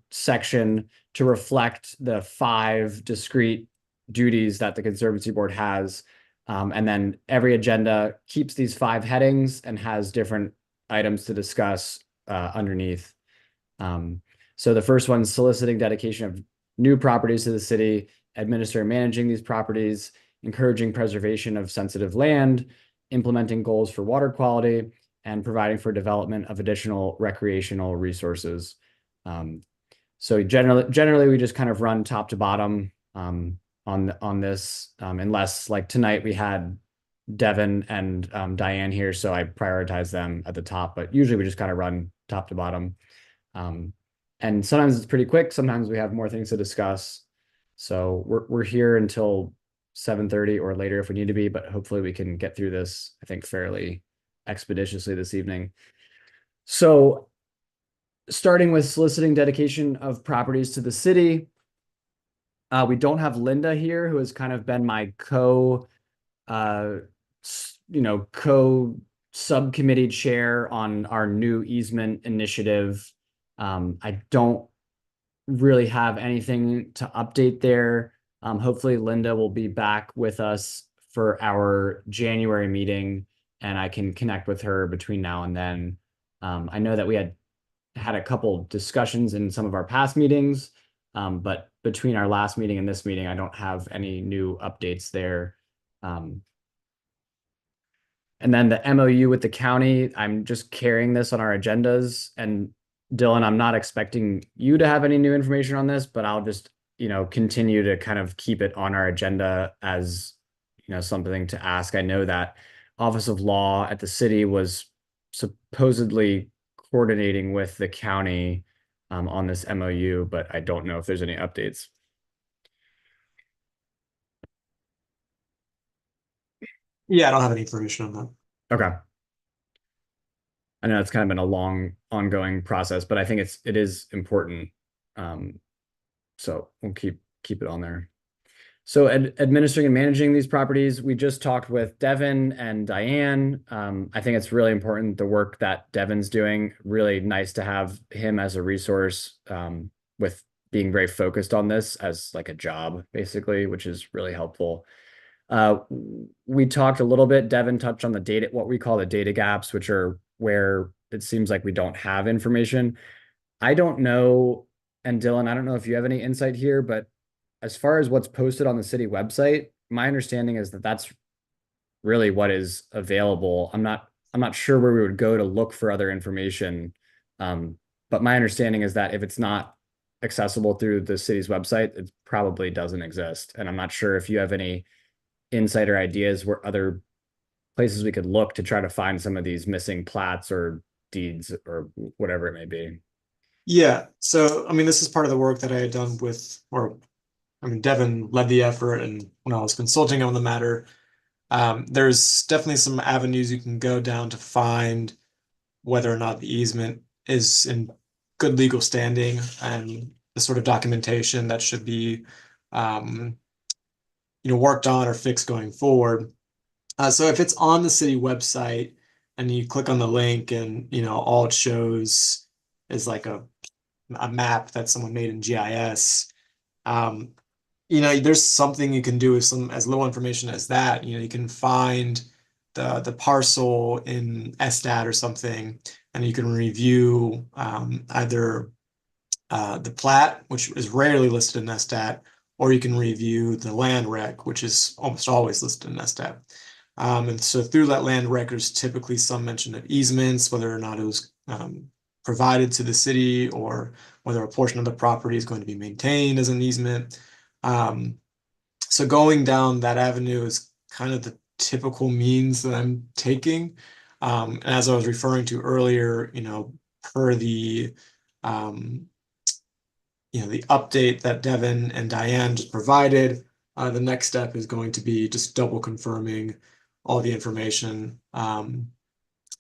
section to reflect the 5 discrete duties that the Conservancy Board has. And then every agenda keeps these 5 headings and has different items to discuss underneath. So the first one is soliciting dedication of new properties to the city, administer and managing these properties, encouraging preservation of sensitive land, implementing goals for water quality, and providing for development of additional recreational resources. So generally we just kind of run top to bottom on this, unless like tonight we had Devin and Diane here, so I prioritize them at the top, but usually we just kind of run top to bottom. And sometimes it's pretty quick. Sometimes we have more things to discuss. So we're here until 7:30 or later if we need to be, but hopefully we can get through this, I think, fairly expeditiously this evening. So starting with soliciting dedication of properties to the city. We don't have Linda here, who has kind of been my co-subcommittee chair on our new easement initiative. I don't really have anything to update there. Hopefully Linda will be back with us for our January meeting, and I can connect with her between now and then. I know that we had a couple discussions in some of our past meetings, but between our last meeting and this meeting, I don't have any new updates there. And then the MOU with the county, I'm just carrying this on our agendas. And Dylan, I'm not expecting you to have any new information on this, but I'll just, continue to kind of keep it on our agenda as, something to ask. I know that Office of Law at the city was supposedly coordinating with the county on this MOU, but I don't know if there's any updates. Yeah, I don't have any information on that. Okay. I know it's kind of been a long ongoing process, but I think it is important. So we'll keep it on there. So administering and managing these properties, we just talked with Devin and Diane. I think it's really important the work that Devin's doing. Really nice to have him as a resource with being very focused on this as like a job, basically, which is really helpful. We talked a little bit, Devin touched on the data, what we call the data gaps, which are where it seems like we don't have information. I don't know, and Dylan, I don't know if you have any insight here, but as far as what's posted on the city website, my understanding is that that's really what is available. I'm not sure where we would go to look for other information. But my understanding is that if it's not accessible through the city's website, it probably doesn't exist. And I'm not sure if you have any insight or ideas where other places we could look to try to find some of these missing plats or deeds or whatever it may be. Yeah, so I mean, this is part of the work that I had done with, or I mean, Devin led the effort, and when I was consulting on the matter, there's definitely some avenues you can go down to find whether or not the easement is in good legal standing and the sort of documentation that should be, um, worked on or fixed going forward. So if it's on the city website and you click on the link and, all it shows is like a map that someone made in GIS, um, there's something you can do with some as little information as that. You can find the parcel in SDAT or something, and you can review either the plat, which is rarely listed in SDAT, or you can review the land rec, which is almost always listed in SDAT. And so through that land rec, there's typically some mention of easements, whether or not it was provided to the city or whether a portion of the property is going to be maintained as an easement. So going down that avenue is kind of the typical means that I'm taking. And as I was referring to earlier, per um, the update that Devin and Diane just provided, the next step is going to be just double confirming all the information and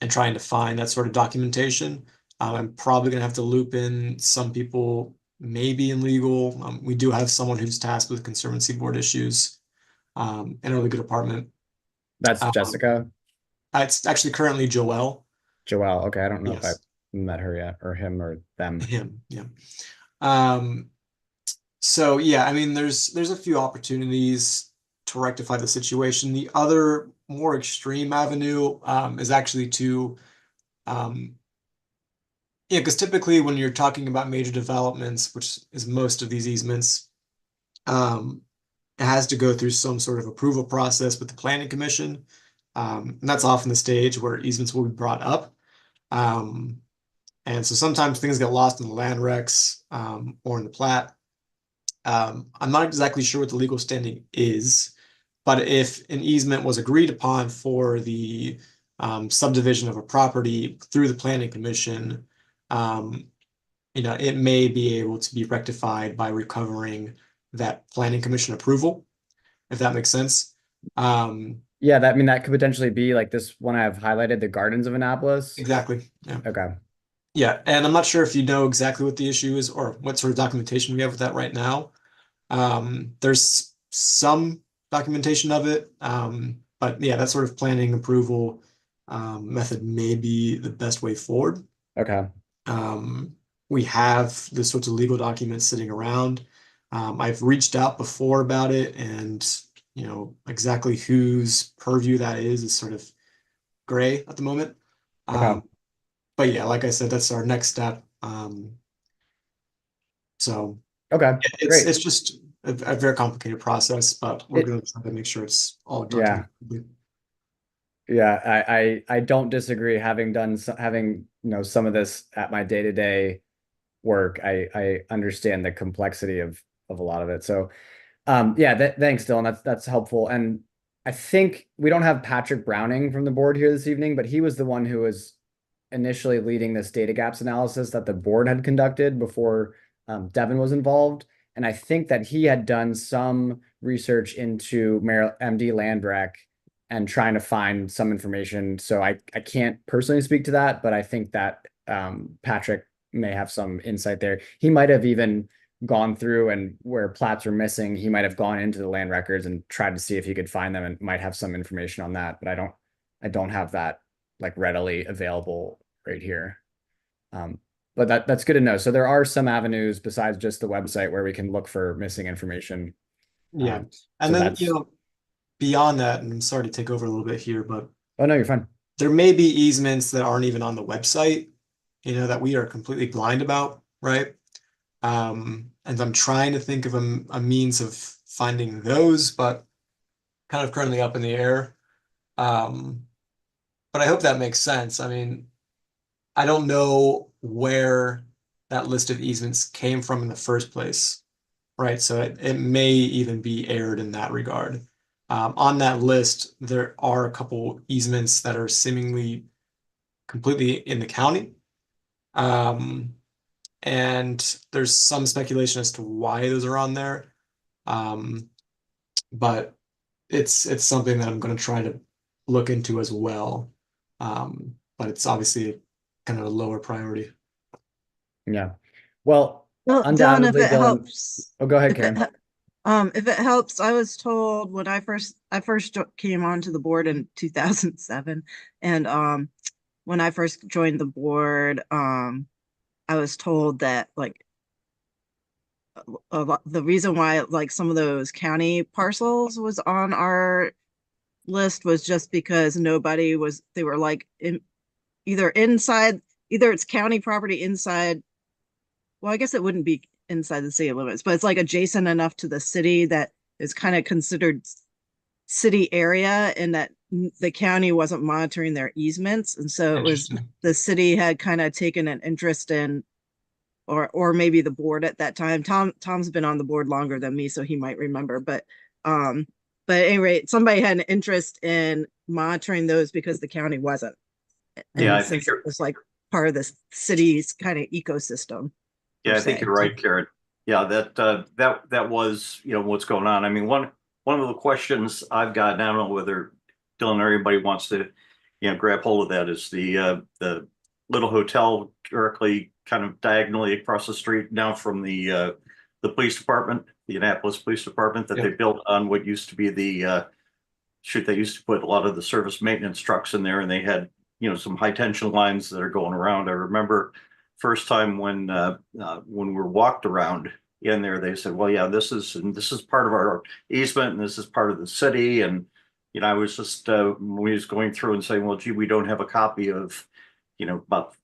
trying to find that sort of documentation. I'm probably going to have to loop in some people, maybe in legal. We do have someone who's tasked with Conservancy Board issues in our legal department. That's Um, Jessica. it's actually currently Joelle. Joelle. Okay, I don't know if I Yes, met her yet, or him or them. him. Yeah. Um, so yeah, I mean, there's a few opportunities to rectify the situation. The other more extreme avenue is actually to yeah, because typically when you're talking about major developments, which is most of these easements, um, it has to go through some sort of approval process with the planning commission. And that's often the stage where easements will be brought up. Um, and so sometimes things get lost in the land recs or in the plat. I'm not exactly sure what the legal standing is, but if an easement was agreed upon for the subdivision of a property through the planning commission, um, it may be able to be rectified by recovering that planning commission approval, if that makes sense. Yeah, I mean, that could potentially be like this one I have highlighted, the Gardens of Annapolis. Exactly. Yeah. Okay. Yeah. And I'm not sure if you know exactly what the issue is or what sort of documentation we have with that right now. There's some documentation of it. But yeah, that sort of planning approval method may be the best way forward. Okay. We have the sorts of legal documents sitting around. I've reached out before about it, and exactly whose purview that is sort of gray at the moment. Okay. But yeah, like I said, that's our next step. So Okay. it's Great. just a very complicated process, but we're It, going to try to make sure it's all yeah. documented. Yeah, I don't disagree. Having done having some of this at my day-to-day work, I understand the complexity of a lot of it. So yeah, thanks, Dylan. That's helpful. And I think we don't have Patrick Browning from the board here this evening, but he was the one who was initially leading this data gaps analysis that the board had conducted before Devin was involved. And I think that he had done some research into MD Landrec and trying to find some information. So I can't personally speak to that, but I think that Patrick may have some insight there. He might have even gone through and where plats are missing, he might have gone into the land records and tried to see if he could find them and might have some information on that. But I don't have that like readily available right here. But that's good to know. So there are some avenues besides just the website where we can look for missing information. Yeah. And So then, that's beyond that, and I'm sorry to take over a little bit here, but oh no, you're fine. there may be easements that aren't even on the website, that we are completely blind about, right? And I'm trying to think of a means of finding those, but kind of currently up in the air. Um, but I hope that makes sense. I mean, I don't know where that list of easements came from in the first place, right? So it may even be erred in that regard. On that list, there are a couple easements that are seemingly completely in the county. And there's some speculation as to why those are on there. But it's something that I'm going to try to look into as well. But it's obviously kind of a lower priority. Yeah. Well, Well, Dylan, if undoubtedly, it Dylan. helps, Oh, go ahead, if it, Karen. if it helps, I was told when I first came onto the board in 2007, and when I first joined the board, I was told that like the reason why like some of those county parcels was on our list was just because nobody was, they were like either inside, either it's county property inside, well, I guess it wouldn't be inside the city limits, but it's like adjacent enough to the city that is kind of considered city area, and that the county wasn't monitoring their easements. And so it was, Interesting. the city had kind of taken an interest in, or maybe the board at that time. Tom's been on the board longer than me, so he might remember. But at any rate, somebody had an interest in monitoring those because the county wasn't. Yeah, And I think since it was like part of the city's kind of ecosystem. Yeah, per I think se. you're right, Karen. Yeah, that was, what's going on. I mean, one of the questions I've gotten, I don't know whether Dylan or anybody wants to, grab hold of that, is the little hotel directly kind of diagonally across the street now from the police department, the Annapolis Police Department, that they Yep. built on what used to be they used to put a lot of the service maintenance trucks in there, and they had, some high tension lines that are going around. I remember first time when we were walked around in there, they said, well, yeah, this is part of our easement, and this is part of the city. And, I was just, we was going through and saying, well, gee, we don't have a copy of, about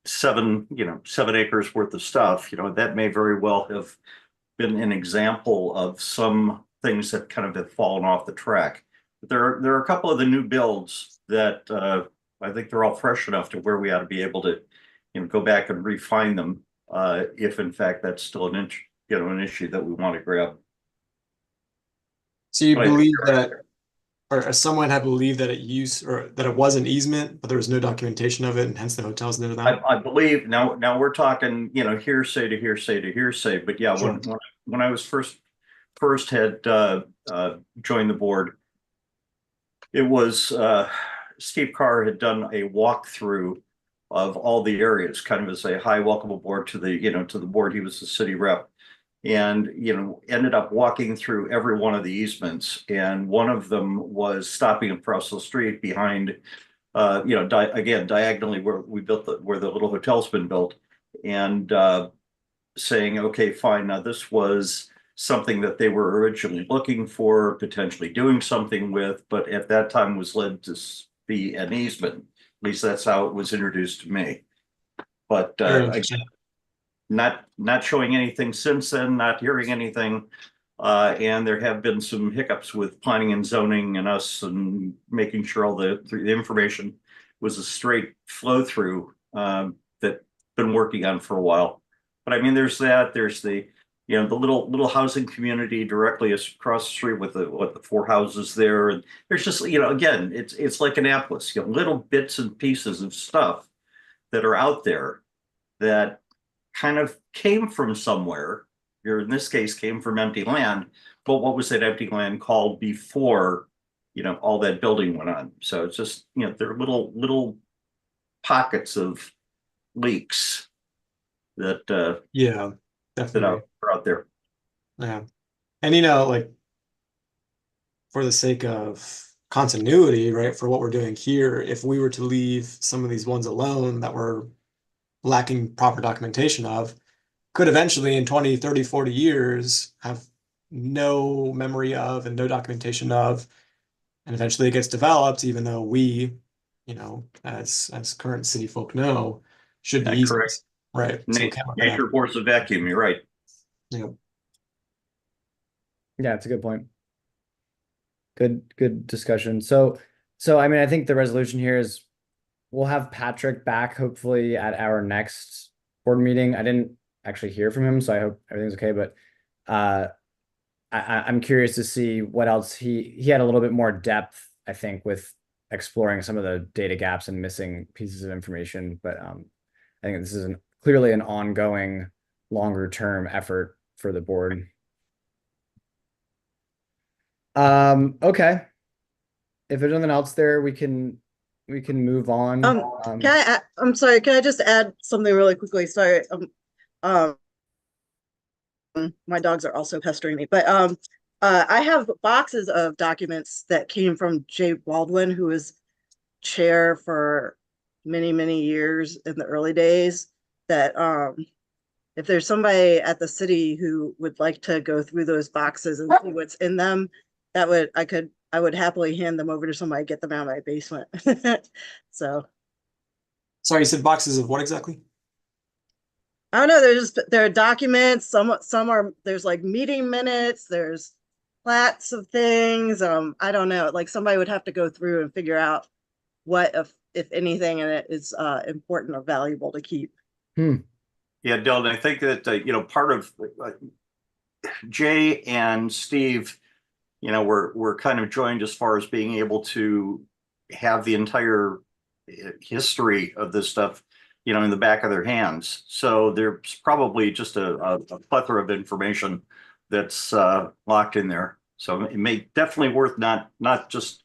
7 acres worth of stuff. That may very well have been an example of some things that kind of have fallen off the track. But there are a couple of the new builds that I think they're all fresh enough to where we ought to be able to, go back and refine them, if in fact that's still an issue that we want to grab. So you But I think believe you're right. that, or someone had believed that that it was an easement, but there was no documentation of it, and hence the hotels know that? I believe now we're talking, hearsay to hearsay to hearsay. But yeah, Sure. when I was first had joined the board, it was Steve Carr had done a walkthrough of all the areas, kind of as a high welcome aboard to the board. He was the city rep, and ended up walking through every one of the easements. And one of them was stopping across the street behind, again diagonally where we built where the little hotel's been built, and saying, okay, fine, now this was something that they were originally looking for, potentially doing something with, but at that time was led to be an easement. At least that's how it was introduced to me. But Very again, interesting. not showing anything since then, not hearing anything. And there have been some hiccups with planning and zoning and us, and making sure all the information was a straight flow through, that been working on for a while. But I mean, there's the the little housing community directly across the street with the 4 houses there. And there's just, again, it's like Annapolis, little bits and pieces of stuff that are out there that kind of came from somewhere, or in this case came from empty land. But what was that empty land called before, all that building went on? So it's just, there are little pockets of leaks that Yeah, that definitely. are out there. Yeah. And like for the sake of continuity, right, for what we're doing here, if we were to leave some of these ones alone that we're lacking proper documentation of, could eventually in 20, 30, 40 years have no memory of and no documentation of, and eventually it gets developed, even though we, as current city folk know, should be Correct. easements, right? So we can't let that Nature happen. abhors a vacuum. You're right. Yeah. Yeah, it's a good point. Good discussion. So I mean, I think the resolution here is we'll have Patrick back hopefully at our next board meeting. I didn't actually hear from him, so I hope everything's okay. But I'm curious to see what else he had a little bit more depth, I think, with exploring some of the data gaps and missing pieces of information. But I think this is clearly an ongoing, longer term effort for the board. Okay. If there's nothing else there, we can move on. I'm sorry, can I just add something really quickly? Sorry. Um, my dogs are also pestering me, but I have boxes of documents that came from Jay Baldwin, who was chair for many, many years in the early days, that if there's somebody at the city who would like to go through those boxes and see what's in them, I would happily hand them over to somebody, get them out of my basement. So Sorry, you said boxes of what exactly? I don't know. There are documents. Some are, there's like meeting minutes. There's plats of things. I don't know. Like somebody would have to go through and figure out what, if anything, in it is important or valuable to keep. Yeah, Dylan, I think that part of Jay and Steve, we're kind of joined as far as being able to have the entire history of this stuff, in the back of their hands. So there's probably just a plethora of information that's locked in there. So it may definitely worth not just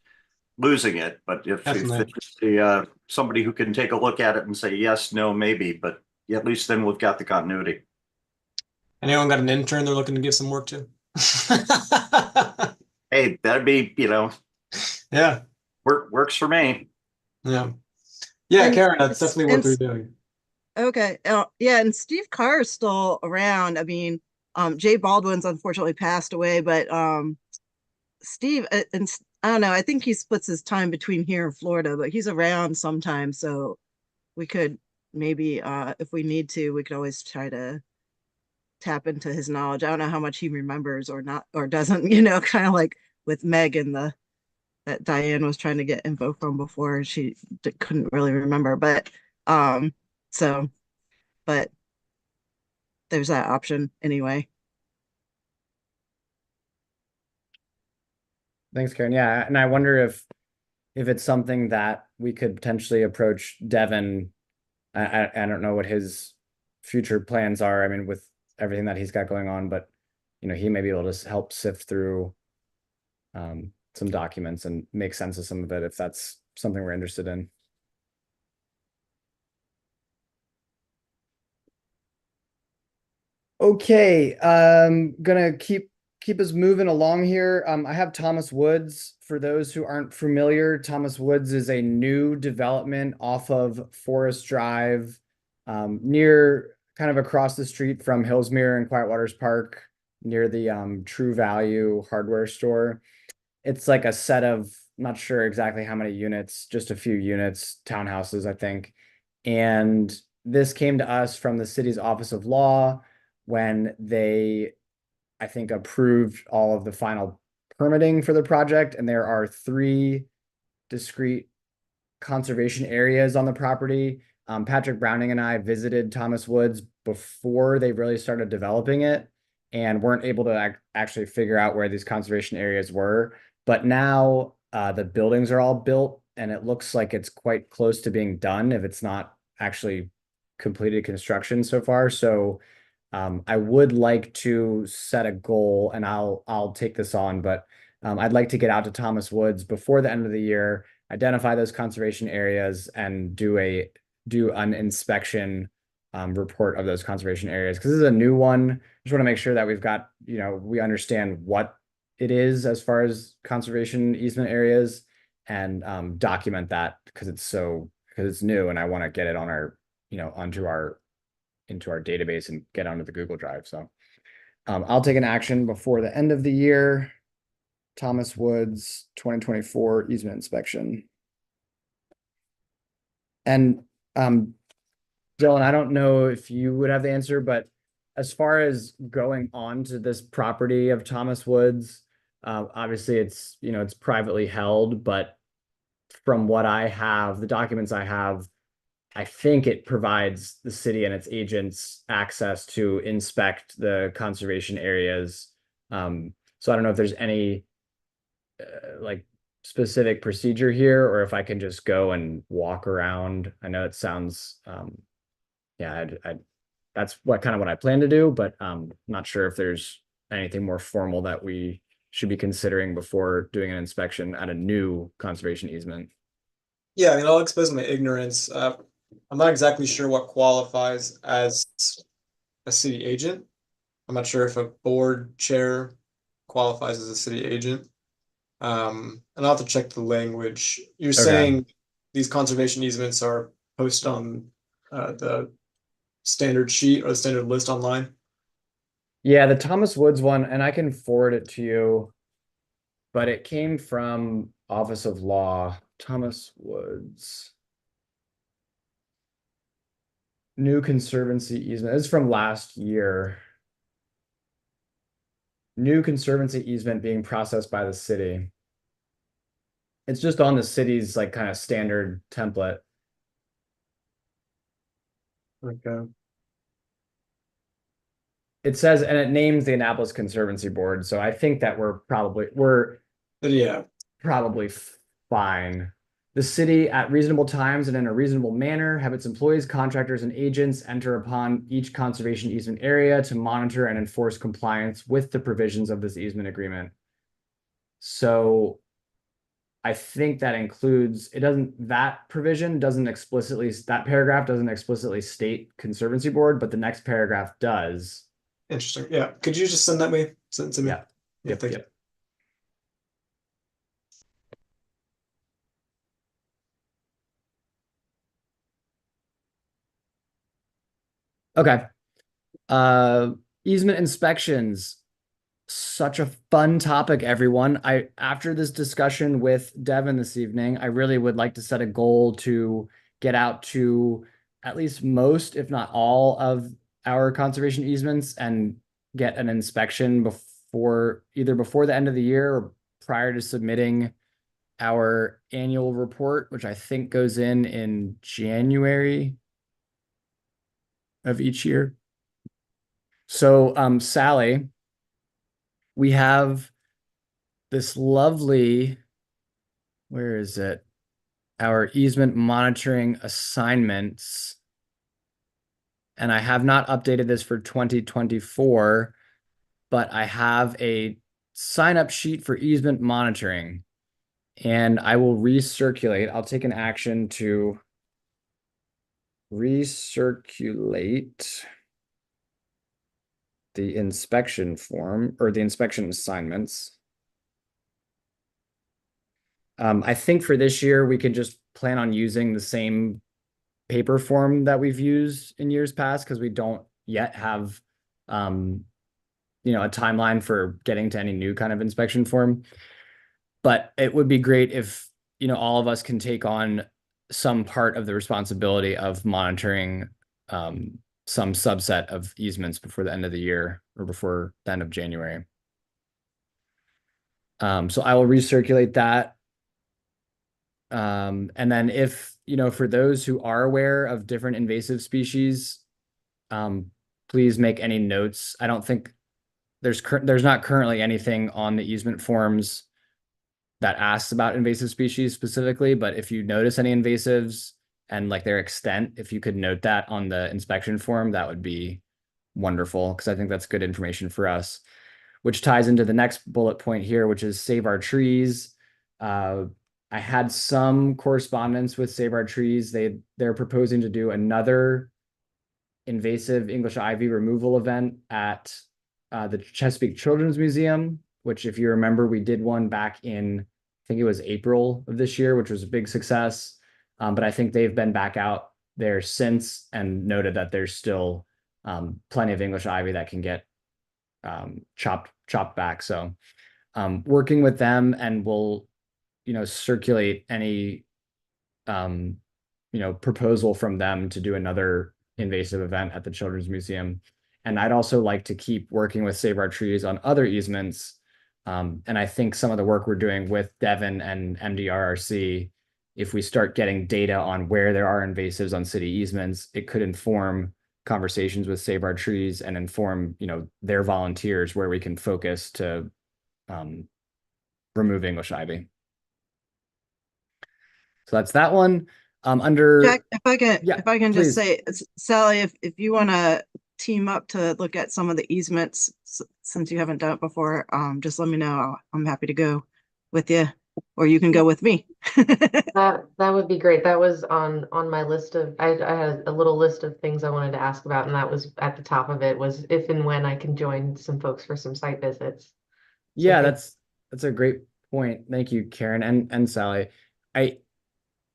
losing it, but if there's somebody who can take a look at it and say yes, no, maybe, but at least then we've got the continuity. Anyone got an intern they're looking to give some work to? Hey, that'd be, yeah, works for me. Yeah, And Karen, that's definitely worth redoing. Okay. Yeah, and Steve Carr is still around. I mean, Jay Baldwin's unfortunately passed away, but Steve, and I don't know, I think he splits his time between here and Florida, but he's around sometimes, so we could maybe, if we need to, we could always try to tap into his knowledge. I don't know how much he remembers or not, or doesn't, kind of like with Megan, that Diane was trying to get info from before, she couldn't really remember, but so, but there's that option anyway. Thanks, Karen. Yeah, and I wonder if it's something that we could potentially approach Devin. I don't know what his future plans are. I mean, with everything that he's got going on, but he may be able to help sift through some documents and make sense of some of it if that's something we're interested in. Okay, gonna keep us moving along here. I have Thomas Woods. For those who aren't familiar, Thomas Woods is a new development off of Forest Drive, near kind of across the street from Hillsmere and Quiet Waters Park, near the True Value hardware store. It's like a set of, not sure exactly how many units, just a few units, townhouses, I think. And this came to us from the city's Office of Law when they, I think, approved all of the final permitting for the project. And there are 3 discrete conservation areas on the property. Patrick Browning and I visited Thomas Woods before they really started developing it and weren't able to actually figure out where these conservation areas were. But now the buildings are all built and it looks like it's quite close to being done if it's not actually completed construction so far. So I would like to set a goal, and I'll take this on, but I'd like to get out to Thomas Woods before the end of the year, identify those conservation areas, and do an inspection report of those conservation areas. Because this is a new one. Just want to make sure that we've got, we understand what it is as far as conservation easement areas, and document that because it's new, and I want to get it on our, into our database and get onto the Google Drive. So I'll take an action before the end of the year. Thomas Woods 2024 easement inspection. And Dylan, I don't know if you would have the answer, but as far as going on to this property of Thomas Woods, obviously it's privately held, but from what I have, the documents I have, I think it provides the city and its agents access to inspect the conservation areas. So I don't know if there's any like specific procedure here, or if I can just go and walk around. I know it sounds, yeah, that's what I plan to do, but not sure if there's anything more formal that we should be considering before doing an inspection at a new conservation easement. Yeah, I mean, I'll expose my ignorance. I'm not exactly sure what qualifies as a city agent. I'm not sure if a board chair qualifies as a city agent. And I'll have to check the language. You're saying these conservation easements are posted on the standard sheet or the standard list online? Yeah, the Thomas Woods one, and I can forward it to you, but it came from Office of Law, Thomas Woods. New Conservancy easement. This is from last year. New Conservancy easement being processed by the city. It's just on the city's like kind of standard template. Okay. It says, and it names the Annapolis Conservancy Board. So I think that we're Yeah. probably fine. The city, at reasonable times and in a reasonable manner, have its employees, contractors, and agents enter upon each conservation easement area to monitor and enforce compliance with the provisions of this easement agreement. So I think that includes, that paragraph doesn't explicitly state Conservancy Board, but the next paragraph does. Interesting. Yeah. Could you just send it to me? Yeah. Yeah, thank you. Okay. Easement inspections. Such a fun topic, everyone. After this discussion with Devin this evening, I really would like to set a goal to get out to at least most, if not all, of our conservation easements and get an inspection either before the end of the year or prior to submitting our annual report, which I think goes in January of each year. So, Sally, we have this lovely, where is it? Our easement monitoring assignments. And I have not updated this for 2024, but I have a sign up sheet for easement monitoring. And I will recirculate. I'll take an action to recirculate the inspection form or the inspection assignments. I think for this year, we can just plan on using the same paper form that we've used in years past because we don't yet have, a timeline for getting to any new kind of inspection form. But it would be great if, all of us can take on some part of the responsibility of monitoring some subset of easements before the end of the year or before the end of January. So I will recirculate that. And then if, for those who are aware of different invasive species, please make any notes. I don't think there's not currently anything on the easement forms that asks about invasive species specifically, but if you notice any invasives and like their extent, if you could note that on the inspection form, that would be wonderful because I think that's good information for us, which ties into the next bullet point here, which is save our trees. I had some correspondence with Save Our Trees. They're proposing to do another invasive English ivy removal event at the Chesapeake Children's Museum, which if you remember, we did one back in, I think it was April of this year, which was a big success. But I think they've been back out there since and noted that there's still plenty of English ivy that can get chopped back. So working with them, and we'll circulate any proposal from them to do another invasive event at the Children's Museum. And I'd also like to keep working with Save Our Trees on other easements. And I think some of the work we're doing with Devon and MDRRC, if we start getting data on where there are invasives on city easements, it could inform conversations with Save Our Trees and inform, their volunteers where we can focus to remove English ivy. So that's that one. Under Jack, yeah, if I can just please. say, Sally, if you want to team up to look at some of the easements, since you haven't done it before, just let me know. I'm happy to go with you, or you can go with me. That would be great. That was on my list of I had a little list of things I wanted to ask about, and that was at the top of it was if and when I can join some folks for some site visits. So Yeah, thank- that's a great point. Thank you, Karen and Sally. I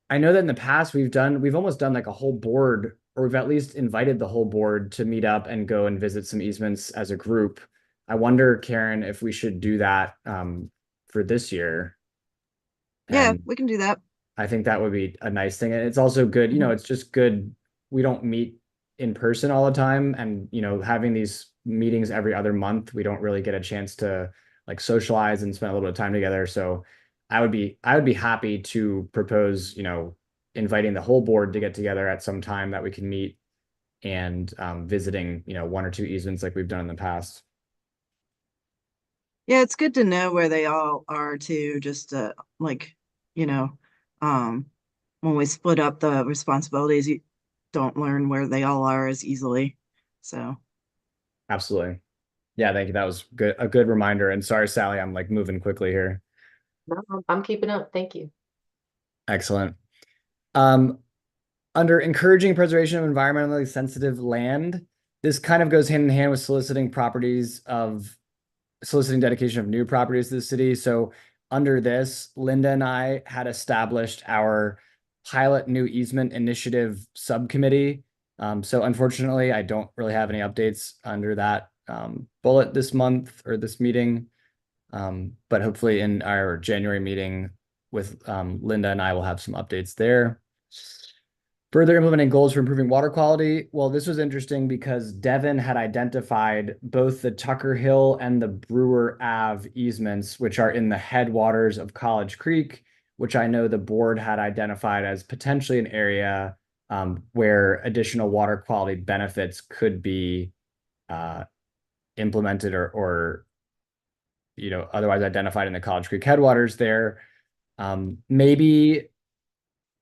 I know that in the past we've almost done like a whole board, or we've at least invited the whole board to meet up and go and visit some easements as a group. I wonder, Karen, if we should do that for this year. Yeah, And we can do that. I think that would be a nice thing. And it's also good, Mhm. it's just good. We don't meet in person all the time. And, having these meetings every other month, we don't really get a chance to like socialize and spend a little bit of time together. So I would be happy to propose, inviting the whole board to get together at some time that we can meet and visiting, one or two easements like we've done in the past. Yeah, it's good to know where they all are too, just like, you know, um, when we split up the responsibilities, you don't learn where they all are as easily. So, Absolutely. Yeah, thank you. That was good. A good reminder. And sorry, Sally, I'm like moving quickly here. No, I'm keeping up. Thank you. Excellent. Um, Under encouraging preservation of environmentally sensitive land, this kind of goes hand in hand with soliciting dedication of new properties to the city. So under this, Linda and I had established our pilot new easement initiative subcommittee. So unfortunately, I don't really have any updates under that bullet this month or this meeting. But hopefully in our January meeting with Linda and I will have some updates there. Further implementing goals for improving water quality. Well, this was interesting because Devin had identified both the Tucker Hill and the Brewer Ave easements, which are in the headwaters of College Creek, which I know the board had identified as potentially an area where additional water quality benefits could be implemented or otherwise identified in the College Creek headwaters there. Maybe,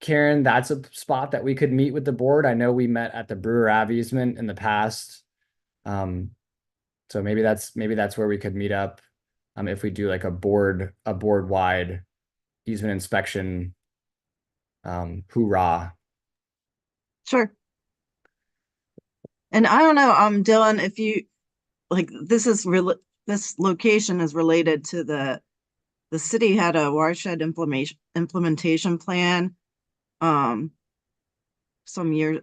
Karen, that's a spot that we could meet with the board. I know we met at the Brewer Ave easement in the past. So maybe that's where we could meet up if we do like a board wide easement inspection. Hoorah. sure. And I don't know, Dylan, if you like, this location is related to the city had a watershed implementation plan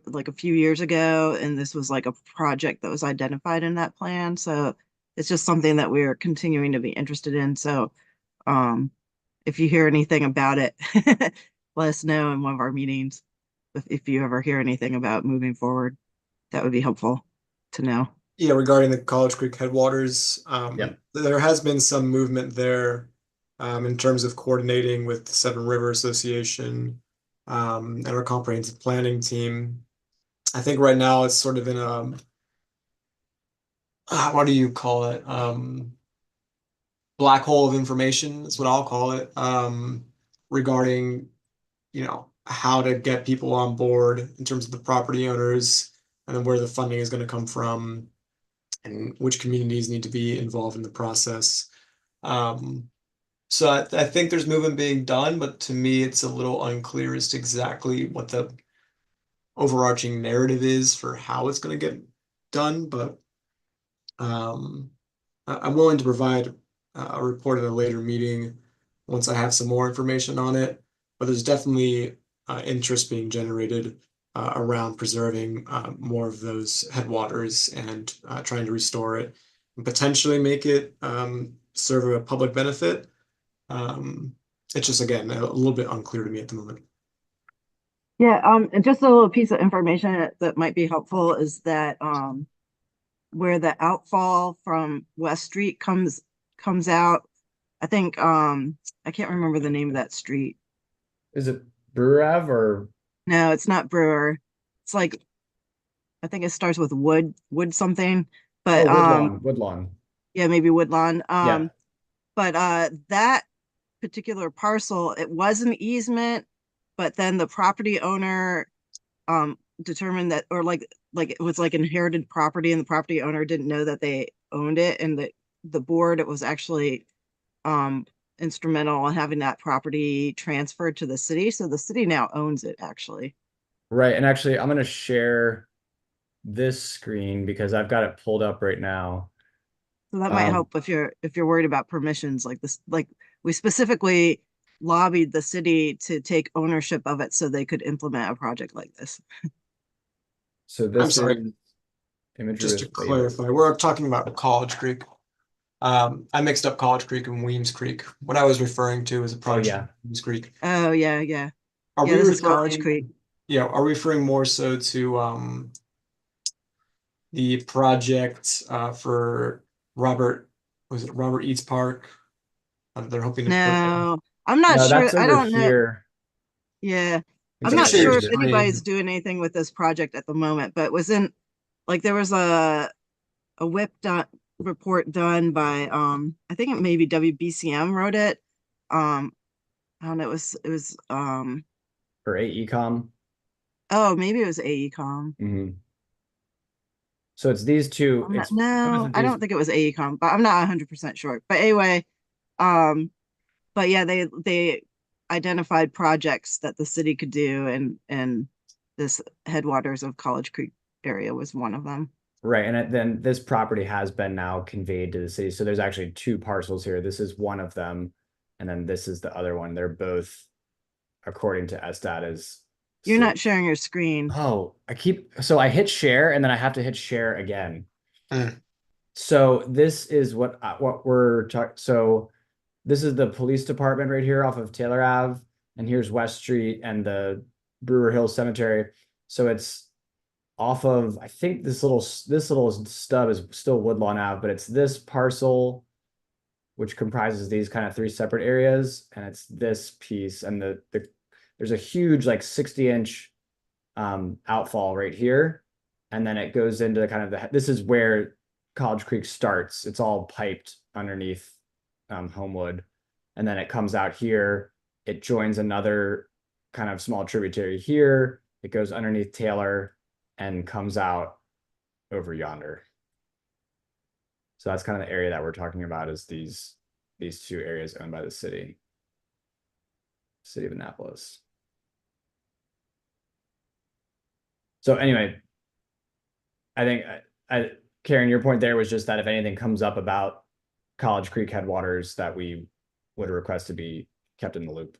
like a few years ago, and this was like a project that was identified in that plan. So it's just something that we're continuing to be interested in. So if you hear anything about it, let us know in one of our meetings. If you ever hear anything about moving forward, that would be helpful to know. Yeah, regarding the College Creek headwaters, Yep. there has been some movement there in terms of coordinating with the Seven River Association and our comprehensive planning team. I think right now it's sort of in a what do you call it? Black hole of information is what I'll call it, regarding, how to get people on board in terms of the property owners and then where the funding is going to come from and which communities need to be involved in the process. So I think there's movement being done, but to me, it's a little unclear as to exactly what the overarching narrative is for how it's going to get done. But I'm willing to provide a report at a later meeting once I have some more information on it. But there's definitely interest being generated around preserving more of those headwaters and trying to restore it and potentially make it serve a public benefit. It's just, again, a little bit unclear to me at the moment. Yeah, and just a little piece of information that might be helpful is that where the outfall from West Street comes out, I think I can't remember the name of that street. Is it Brewer Ave or No, it's not Brewer. It's like I think it starts with wood something, but Woodlawn? yeah, maybe Woodlawn. Yeah. but that particular parcel, it was an easement, but then the property owner determined that, or like it was like inherited property, and the property owner didn't know that they owned it, and the board, it was actually instrumental in having that property transferred to the city. So the city now owns it, actually. Right, and actually, I'm gonna share this screen because I've got it pulled up right now. So that might help if you're worried about permissions like this. Like, we specifically lobbied the city to take ownership of it so they could implement a project like this. So I'm this sorry, is imagery just to with labels. clarify, we're talking about College Creek. I mixed up College Creek and Weems Creek. What I was referring to is a project yeah. in Weems Creek. Oh, yeah, yeah. Are Yeah, we this is College referring, Creek. yeah, are we referring more so to the project for Robert, was it Robert Eats Park? They're hoping to put in. No, I'm not No, sure. that's I over don't know. here. Yeah, I I'm think Pretty not that's sure sure over if you're here. anybody's saying, doing anything with this project at the moment, but it was in, like, there was a whip report done by I think it maybe WBCM wrote it. I don't know, it was For AECom. oh, maybe it was AECom. So it's these two. I'm not, It's what is no, it? I These don't think it was AECom, but I'm not 100% sure. But anyway, um but yeah, they identified projects that the city could do, and this headwaters of College Creek area was one of them. right, and then this property has been now conveyed to the city. So there's actually two parcels here. This is one of them, and then this is the other one. They're both, according to SDOT, as You're city. not sharing your screen. Oh, I hit share and then I have to hit share again. Hmm. So this is what we're talking. So this is the police department right here off of Taylor Ave, and here's West Street and the Brewer Hill Cemetery. So it's off of, I think this little stub is still Woodlawn Ave, but it's this parcel which comprises these kind of three separate areas, and it's this piece, and there's a huge like 60-inch outfall right here, and then it goes into kind of this is where College Creek starts. It's all piped underneath Homewood, and then it comes out here. It joins another kind of small tributary here. It goes underneath Taylor and comes out over yonder. So that's kind of the area that we're talking about, is these two areas owned by the city of Annapolis. So anyway, I think Karen, your point there was just that if anything comes up about College Creek headwaters, that we would request to be kept in the loop.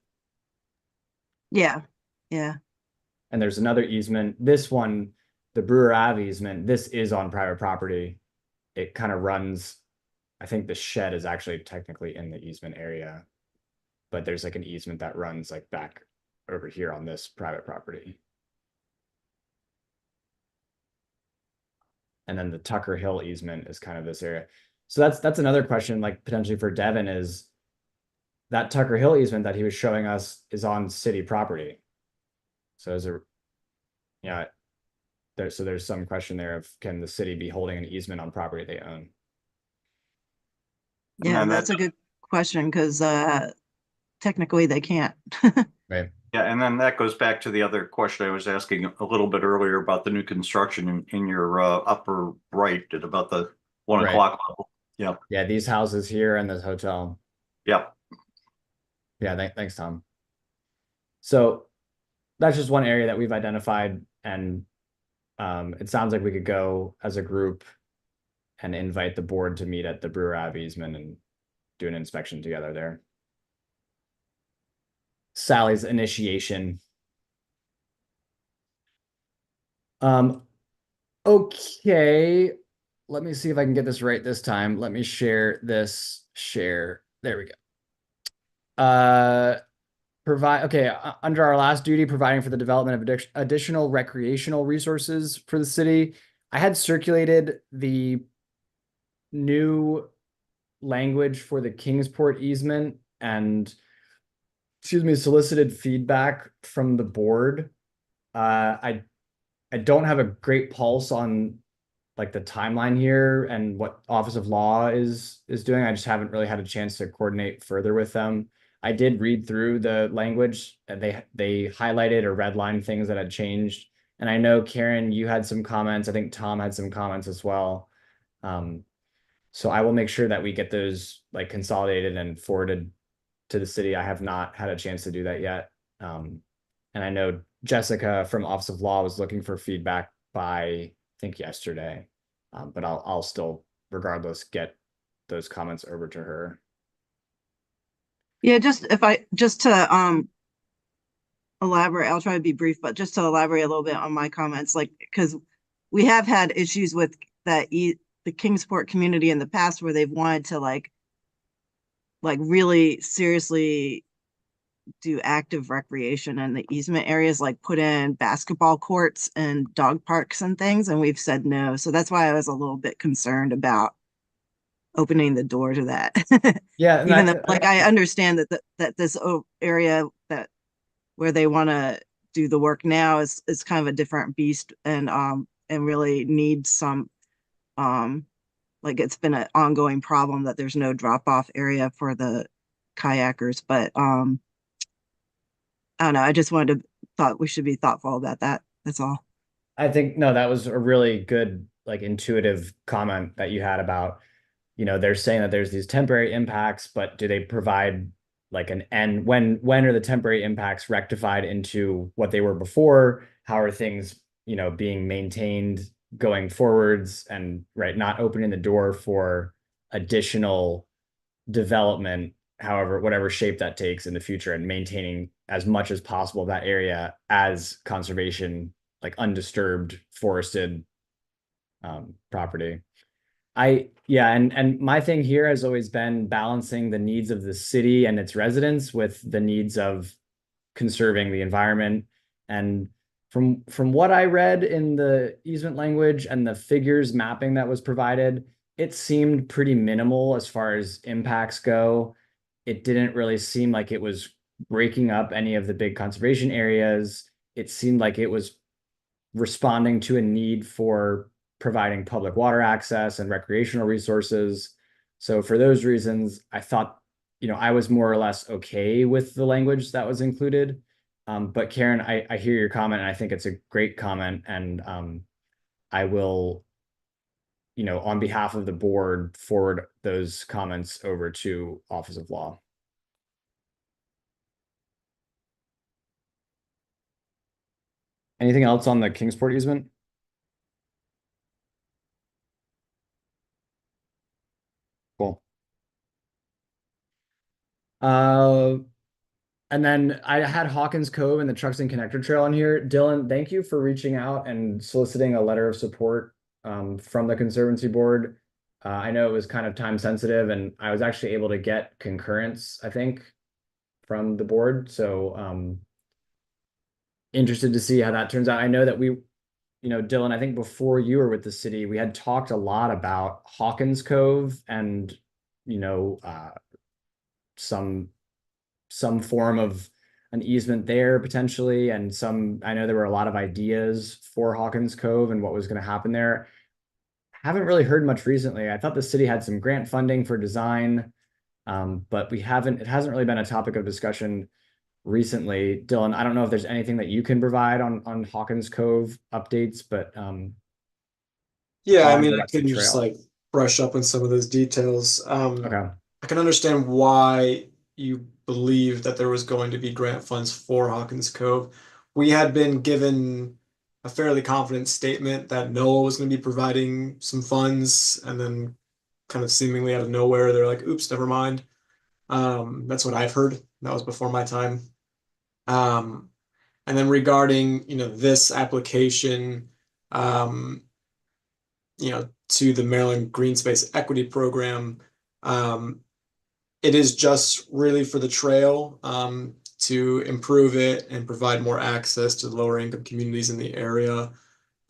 Yeah, yeah. And there's another easement. This one, the Brewer Ave easement, this is on private property. It kind of runs, I think the shed is actually technically in the easement area, but there's like an easement that runs like back over here on this private property. And then the Tucker Hill easement is kind of this area. So that's another question, like potentially for Devin, is that Tucker Hill easement that he was showing us is on city property. So there's some question there of, can the city be holding an easement on property they own? Yeah, that's a good question, because technically they can't. Right. Yeah, and then that goes back to the other question I was asking a little bit earlier about the new construction in your upper right at about the 1 o'clock level. Yeah. Yeah, these houses here and this hotel. Yep. Yeah, thanks, Tom. So that's just one area that we've identified, and it sounds like we could go as a group and invite the board to meet at the Brewer Ave easement and do an inspection together there. Sally's initiation. Okay, let me see if I can get this right this time. Let me share this. Share. There we go. Under our last duty, providing for the development of additional recreational resources for the city, I had circulated the new language for the Kingsport easement and, solicited feedback from the board. I don't have a great pulse on like the timeline here and what Office of Law is doing. I just haven't really had a chance to coordinate further with them. I did read through the language and they highlighted or redlined things that had changed. And I know Karen, you had some comments. I think Tom had some comments as well. So I will make sure that we get those like consolidated and forwarded to the city. I have not had a chance to do that yet. And I know Jessica from Office of Law was looking for feedback by, I think, yesterday. But I'll still, regardless, get those comments over to her. Yeah, just to elaborate, I'll try to be brief, but just to elaborate a little bit on my comments, like because we have had issues with the Kingsport community in the past where they've wanted to like really seriously do active recreation in the easement areas, like put in basketball courts and dog parks and things, and we've said no. So that's why I was a little bit concerned about opening the door to that. Yeah, Even though, like, I understand that this area that where they want to do the work now is kind of a different beast, and really needs some like it's been an ongoing problem that there's no drop off area for the kayakers, but I don't know. I just thought we should be thoughtful about that. That's all. I think no, that was a really good, like intuitive comment that you had about, they're saying that there's these temporary impacts, but do they provide like an end? When are the temporary impacts rectified into what they were before? How are things, being maintained going forwards, and right, not opening the door for additional development, however, whatever shape that takes in the future, and maintaining as much as possible of that area as conservation, like undisturbed forested property. Yeah, and my thing here has always been balancing the needs of the city and its residents with the needs of conserving the environment. And from what I read in the easement language and the figures mapping that was provided, it seemed pretty minimal as far as impacts go. It didn't really seem like it was breaking up any of the big conservation areas. It seemed like it was responding to a need for providing public water access and recreational resources. So for those reasons, I thought, I was more or less okay with the language that was included. But Karen, I hear your comment, and I think it's a great comment. And I will, on behalf of the board, forward those comments over to Office of Law. Anything else on the Kingsport easement? Cool. And then I had Hawkins Cove and the Truxton Connector Trail on here. Dylan, thank you for reaching out and soliciting a letter of support from the Conservancy Board. I know it was kind of time sensitive, and I was actually able to get concurrence, I think, from the board. So interested to see how that turns out. I know that Dylan, I think before you were with the city, we had talked a lot about Hawkins Cove and, some form of an easement there potentially. And I know there were a lot of ideas for Hawkins Cove and what was going to happen there. Haven't really heard much recently. I thought the city had some grant funding for design, but it hasn't really been a topic of discussion recently. Dylan, I don't know if there's anything that you can provide on Hawkins Cove updates, but yeah, I mean, I can just like brush up on some of those details. Okay. I can understand why you believe that there was going to be grant funds for Hawkins Cove. We had been given a fairly confident statement that NOAA was going to be providing some funds, and then kind of seemingly out of nowhere, they're like, oops, never mind. That's what I've heard. That was before my time. And then regarding, this application, to the Maryland Green Space Equity Program, it is just really for the trail, to improve it and provide more access to lower income communities in the area.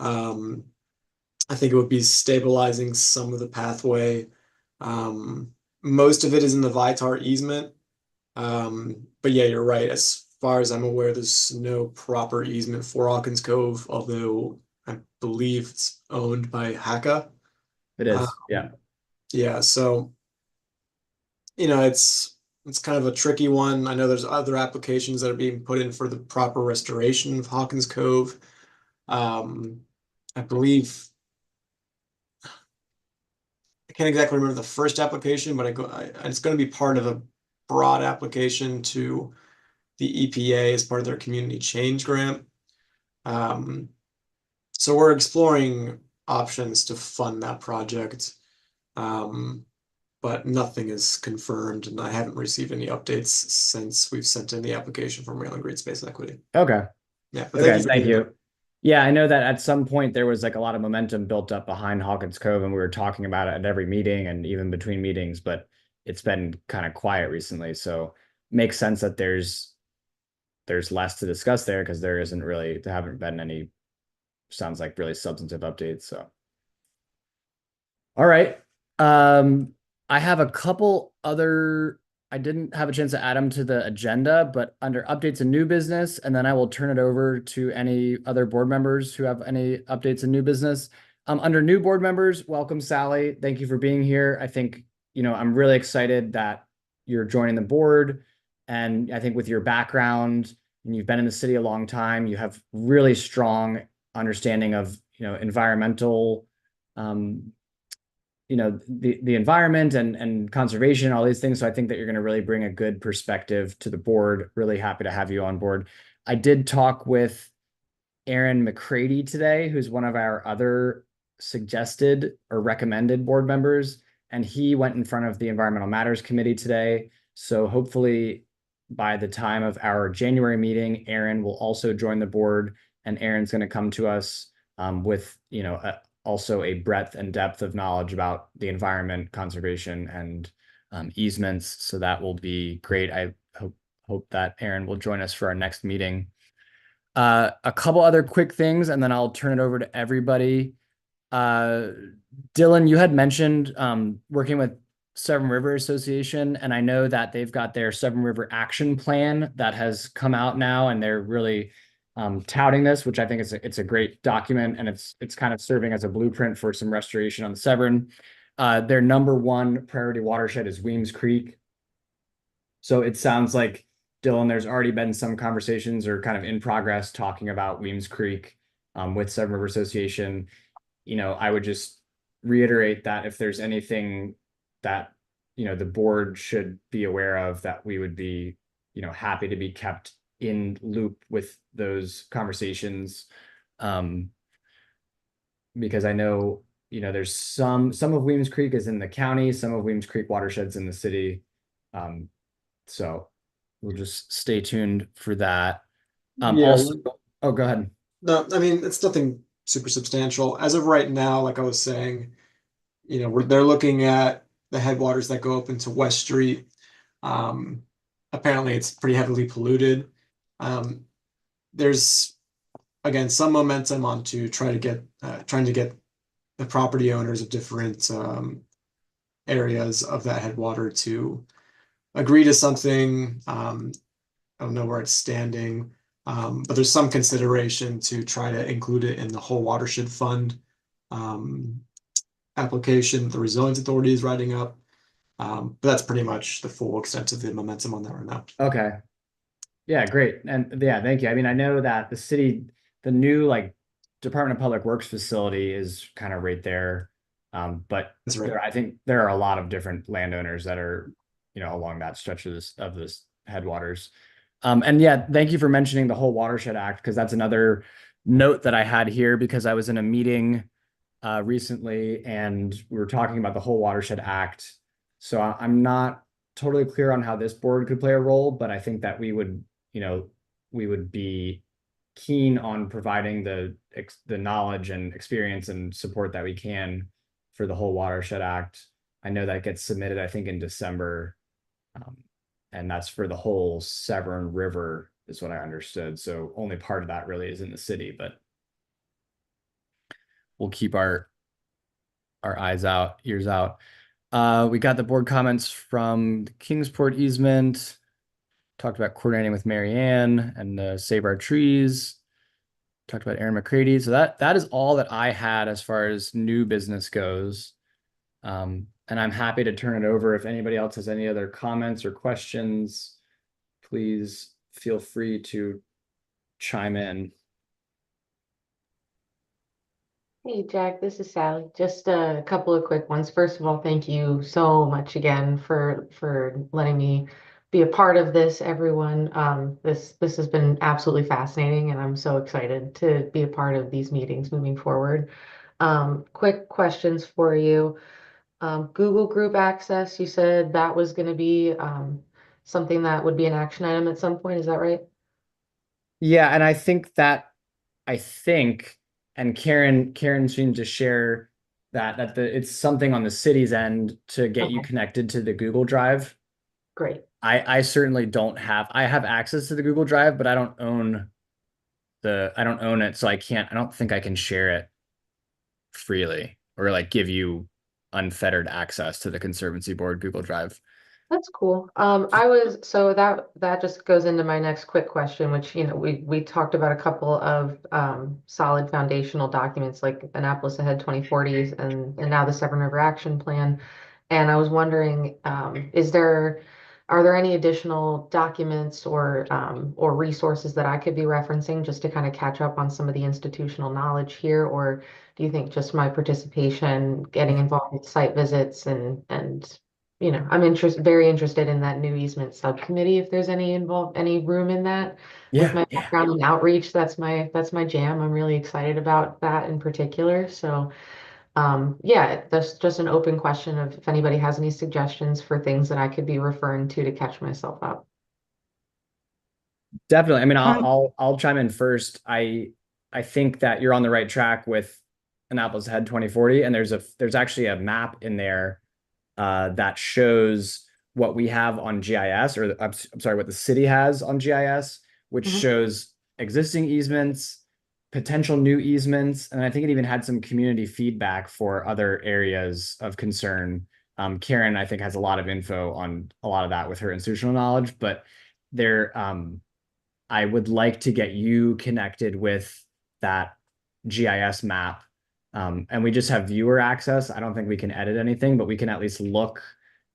I think it would be stabilizing some of the pathway. Most of it is in the Vitar easement. But yeah, you're right. As far as I'm aware, there's no proper easement for Hawkins Cove, although I believe it's owned by Haka. It is, yeah. Yeah, so it's kind of a tricky one. I know there's other applications that are being put in for the proper restoration of Hawkins Cove. I believe I can't exactly remember the first application, but it's going to be part of a broad application to the EPA as part of their community change grant. So we're exploring options to fund that project. But nothing is confirmed, and I haven't received any updates since we've sent in the application for Maryland Green Space Equity. Okay. Yeah, but Okay, for thank being you. Yeah, I know that at some point there was like a lot of momentum built up behind Hawkins Cove, and we were talking about it at every meeting and even between meetings, but it's been kind of quiet recently. So makes sense that there's less to discuss there because there haven't been any, sounds like really substantive updates. So all right. I have a couple other, I didn't have a chance to add them to the agenda, but under updates and new business, and then I will turn it over to any other board members who have any updates and new business. Under new board members, welcome, Sally. Thank you for being here. I think, I'm really excited that you're joining the board. And I think with your background, and you've been in the city a long time, you have really strong understanding of, environmental, the environment and conservation, all these things. So I think that you're going to really bring a good perspective to the board. Really happy to have you on board. I did talk with Aaron McCready today, who's one of our other suggested or recommended board members, and he went in front of the Environmental Matters Committee today. So hopefully by the time of our January meeting, Aaron will also join the board, and Aaron's going to come to us with, also a breadth and depth of knowledge about the environment, conservation, and easements. So that will be great. I hope that Aaron will join us for our next meeting. A couple other quick things, and then I'll turn it over to everybody. Dylan, you had mentioned working with Severn River Association, and I know that they've got their Severn River Action Plan that has come out now, and they're really touting this, which I think it's a great document, and it's kind of serving as a blueprint for some restoration on the Severn. Their number one priority watershed is Weems Creek. So it sounds like, Dylan, there's already been some conversations or kind of in progress talking about Weems Creek with Severn River Association. I would just reiterate that if there's anything that, the board should be aware of, that we would be, happy to be kept in loop with those conversations. Because I know, there's some of Weems Creek is in the county, some of Weems Creek watersheds in the city. So we'll just stay tuned for that. Yeah. Also, oh, go ahead. No, I mean, it's nothing super substantial. As of right now, like I was saying, they're looking at the headwaters that go up into West Street. Apparently it's pretty heavily polluted. There's again some momentum on to trying to get the property owners of different areas of that headwater to agree to something. I don't know where it's standing, but there's some consideration to try to include it in the whole watershed fund application the Resilience Authority is writing up. But that's pretty much the full extent of the momentum on that right now. Okay. Yeah, great. And yeah, thank you. I mean, I know that the new Department of Public Works facility is kind of right there. But That's right. I think there are a lot of different landowners that are, along that stretch of this headwaters. And yeah, thank you for mentioning the whole Watershed Act, because that's another note that I had here, because I was in a meeting recently and we were talking about the whole Watershed Act. So I'm not totally clear on how this board could play a role, but I think that we would be keen on providing the knowledge and experience and support that we can for the whole Watershed Act. I know that gets submitted, I think, in December. And that's for the whole Severn River, is what I understood. So only part of that really is in the city, but we'll keep our eyes out, ears out. We got the board comments from the Kingsport easement, talked about coordinating with Mary Ann and Save Our Trees. talked about Aaron McCready. So that is all that I had as far as new business goes. And I'm happy to turn it over. If anybody else has any other comments or questions, please feel free to chime in. Hey Jack, this is Sally. Just a couple of quick ones. First of all, thank you so much again for letting me be a part of this, everyone. This has been absolutely fascinating, and I'm so excited to be a part of these meetings moving forward. Quick questions for you. Google Group access, you said that was going to be something that would be an action item at some point. Is that right? Yeah, and I think, and Karen seemed to share that it's something on the city's end to get you Okay, connected to the Google Drive. great. I certainly don't have, I have access to the Google Drive, but I don't own it, so I don't think I can share it freely or like give you unfettered access to the Conservancy Board Google Drive. That's cool. So that just goes into my next quick question, which, we talked about a couple of solid foundational documents like Annapolis Ahead 2040s and now the Severn River Action Plan. And I was wondering, are there any additional documents or resources that I could be referencing just to kind of catch up on some of the institutional knowledge here? Or do you think just my participation, getting involved with site visits and I'm very interested in that new easement subcommittee, if there's any room in that. With my Yeah. background in outreach, that's my jam. I'm really excited about that in particular. So, yeah, that's just an open question of if anybody has any suggestions for things that I could be referring to catch myself up. Definitely. I mean, Um, I'll chime in first. I think that you're on the right track with Annapolis Ahead 2040, and there's actually a map in there that shows what we have on GIS, or I'm sorry, what the city has on GIS, which Mhm. shows existing easements, potential new easements, and I think it even had some community feedback for other areas of concern. Karen, I think, has a lot of info on a lot of that with her institutional knowledge, but there, I would like to get you connected with that GIS map. And we just have viewer access. I don't think we can edit anything, but we can at least look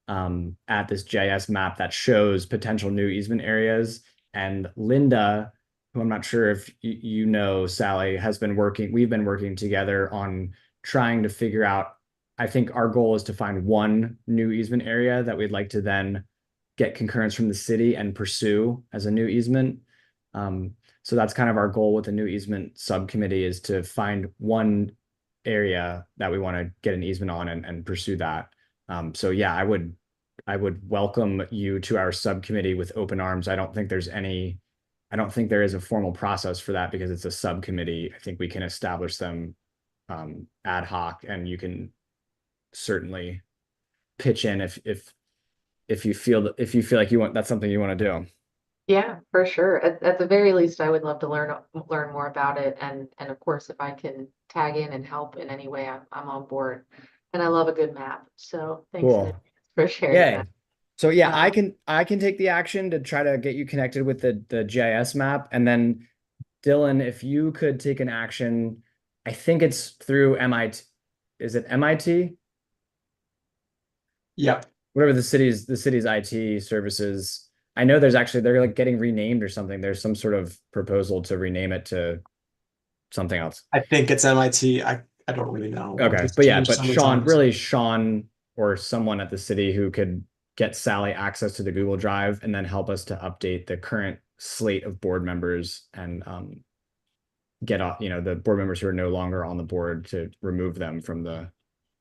at this GIS map that shows potential new easement areas. And Linda, who I'm not sure if you know, Sally, we've been working together on trying to figure out, I think our goal is to find one new easement area that we'd like to then get concurrence from the city and pursue as a new easement. So that's kind of our goal with the new easement subcommittee, is to find one area that we want to get an easement on and pursue that. So yeah, I would welcome you to our subcommittee with open arms. I don't think there is a formal process for that because it's a subcommittee. I think we can establish them ad hoc, and you can certainly pitch in if you feel like that's something you want to do. Yeah, for sure. At the very least, I would love to learn more about it, and of course, if I can tag in and help in any way, I'm on board. And I love a good map, so thanks in Cool. advance for sharing Yay. that. So yeah, Um, I can take the action to try to get you connected with the GIS map. And then Dylan, if you could take an action, I think it's through MIT. Is it MIT? Yeah. Whatever the city's IT services. I know they're like getting renamed or something. There's some sort of proposal to rename it to something else. I think it's MIT. I don't really know. Okay. It's But yeah, changed but so many times. Sean or someone at the city who could get Sally access to the Google Drive and then help us to update the current slate of board members and get off, the board members who are no longer on the board, to remove them from the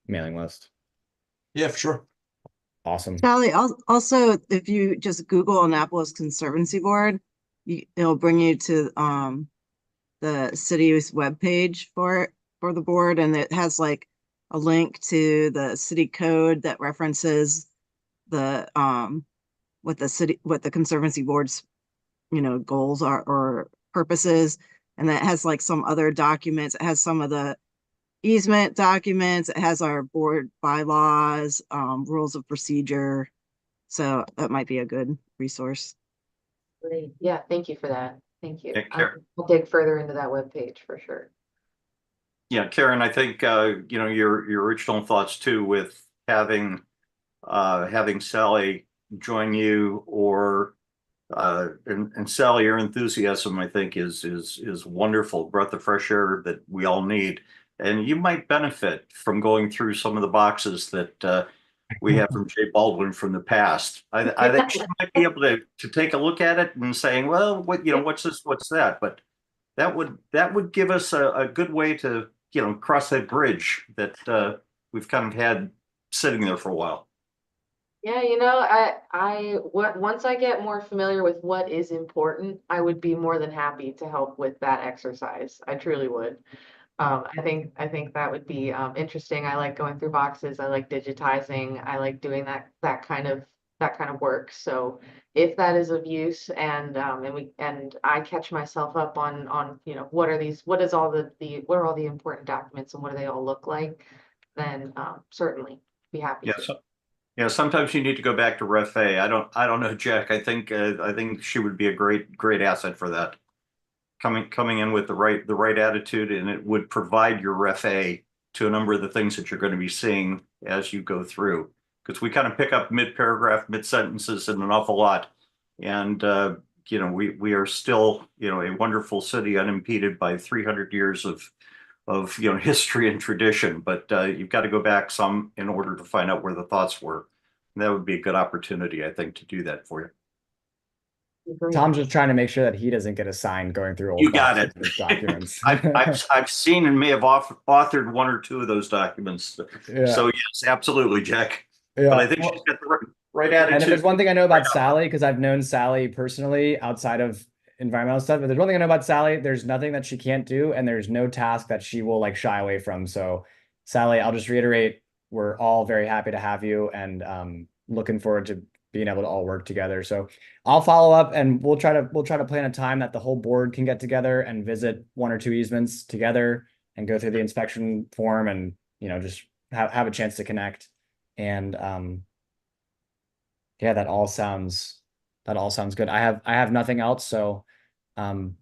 mailing list. Yeah, for sure. Awesome. Sally, also, if you just Google Annapolis Conservancy Board, it'll bring you to the city's webpage for the board, and it has like a link to the city code that references the what the Conservancy Board's goals are or purposes, and that has like some other documents. It has some of the easement documents. It has our board bylaws, rules of procedure. So that might be a good resource. Great. Yeah, thank you for that. Thank you. Yeah, Karen. I'll dig further into that webpage for sure. Yeah, Karen, I think your original thoughts too with having Sally join you, or and Sally, your enthusiasm, I think, is wonderful, breath of fresh air that we all need. And you might benefit from going through some of the boxes that we have from Jay Baldwin from the past. I think she might be able to take a look at it and saying, well, what's this, what's that? But that would give us a good way to cross that bridge that we've kind of had sitting there for a while. Yeah, once I get more familiar with what is important, I would be more than happy to help with that exercise. I truly would. I think that would be interesting. I like going through boxes. I like digitizing. I like doing that kind of work. So if that is of use, and I catch myself up on what are all the important documents and what do they all look like, then certainly be happy Yes. to. Yeah, sometimes you need to go back to Ref A. I don't know, Jack. I think she would be a great asset for that. Coming in with the right attitude, and it would provide your Ref A to a number of the things that you're going to be seeing as you go through. Because we kind of pick up mid-paragraph, mid-sentences in an awful lot. And we are still, a wonderful city unimpeded by 300 years of history and tradition, but you've got to go back some in order to find out where the thoughts were. And that would be a good opportunity, I think, to do that for you. Agree. Tom's just trying to make sure that he doesn't get assigned going through old You got boxes it. with documents. I've seen and may have authored one or two of those documents. Yeah. So yes, absolutely, Jack. Yeah. But I think she's got the right And if attitude. there's one thing I know about Sally, because I've known Sally personally outside of environmental stuff, but there's one thing I know about Sally, there's nothing that she can't do, and there's no task that she will like shy away from. So Sally, I'll just reiterate, we're all very happy to have you, and looking forward to being able to all work together. So I'll follow up, and we'll try to plan a time that the whole board can get together and visit one or two easements together and go through the inspection form, and just have a chance to connect. And yeah, that all sounds good. I have nothing else. So, as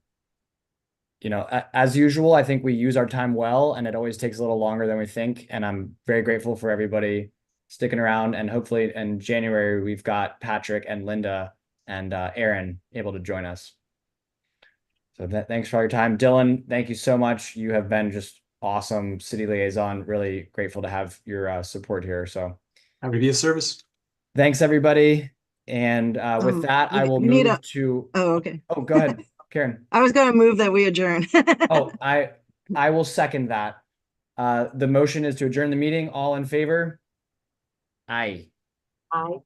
usual, I think we use our time well, and it always takes a little longer than we think. And I'm very grateful for everybody sticking around. And hopefully in January, we've got Patrick and Linda and Aaron able to join us. So thanks for all your time. Dylan, thank you so much. You have been just awesome city liaison. Really grateful to have your support here. So Happy to be of service. thanks, everybody. And with that, I will move to. Oh, okay. Oh, go ahead, Karen. I was going to move that we adjourn. Oh, I will second that. The motion is to adjourn the meeting. All in favor? Aye. Aye.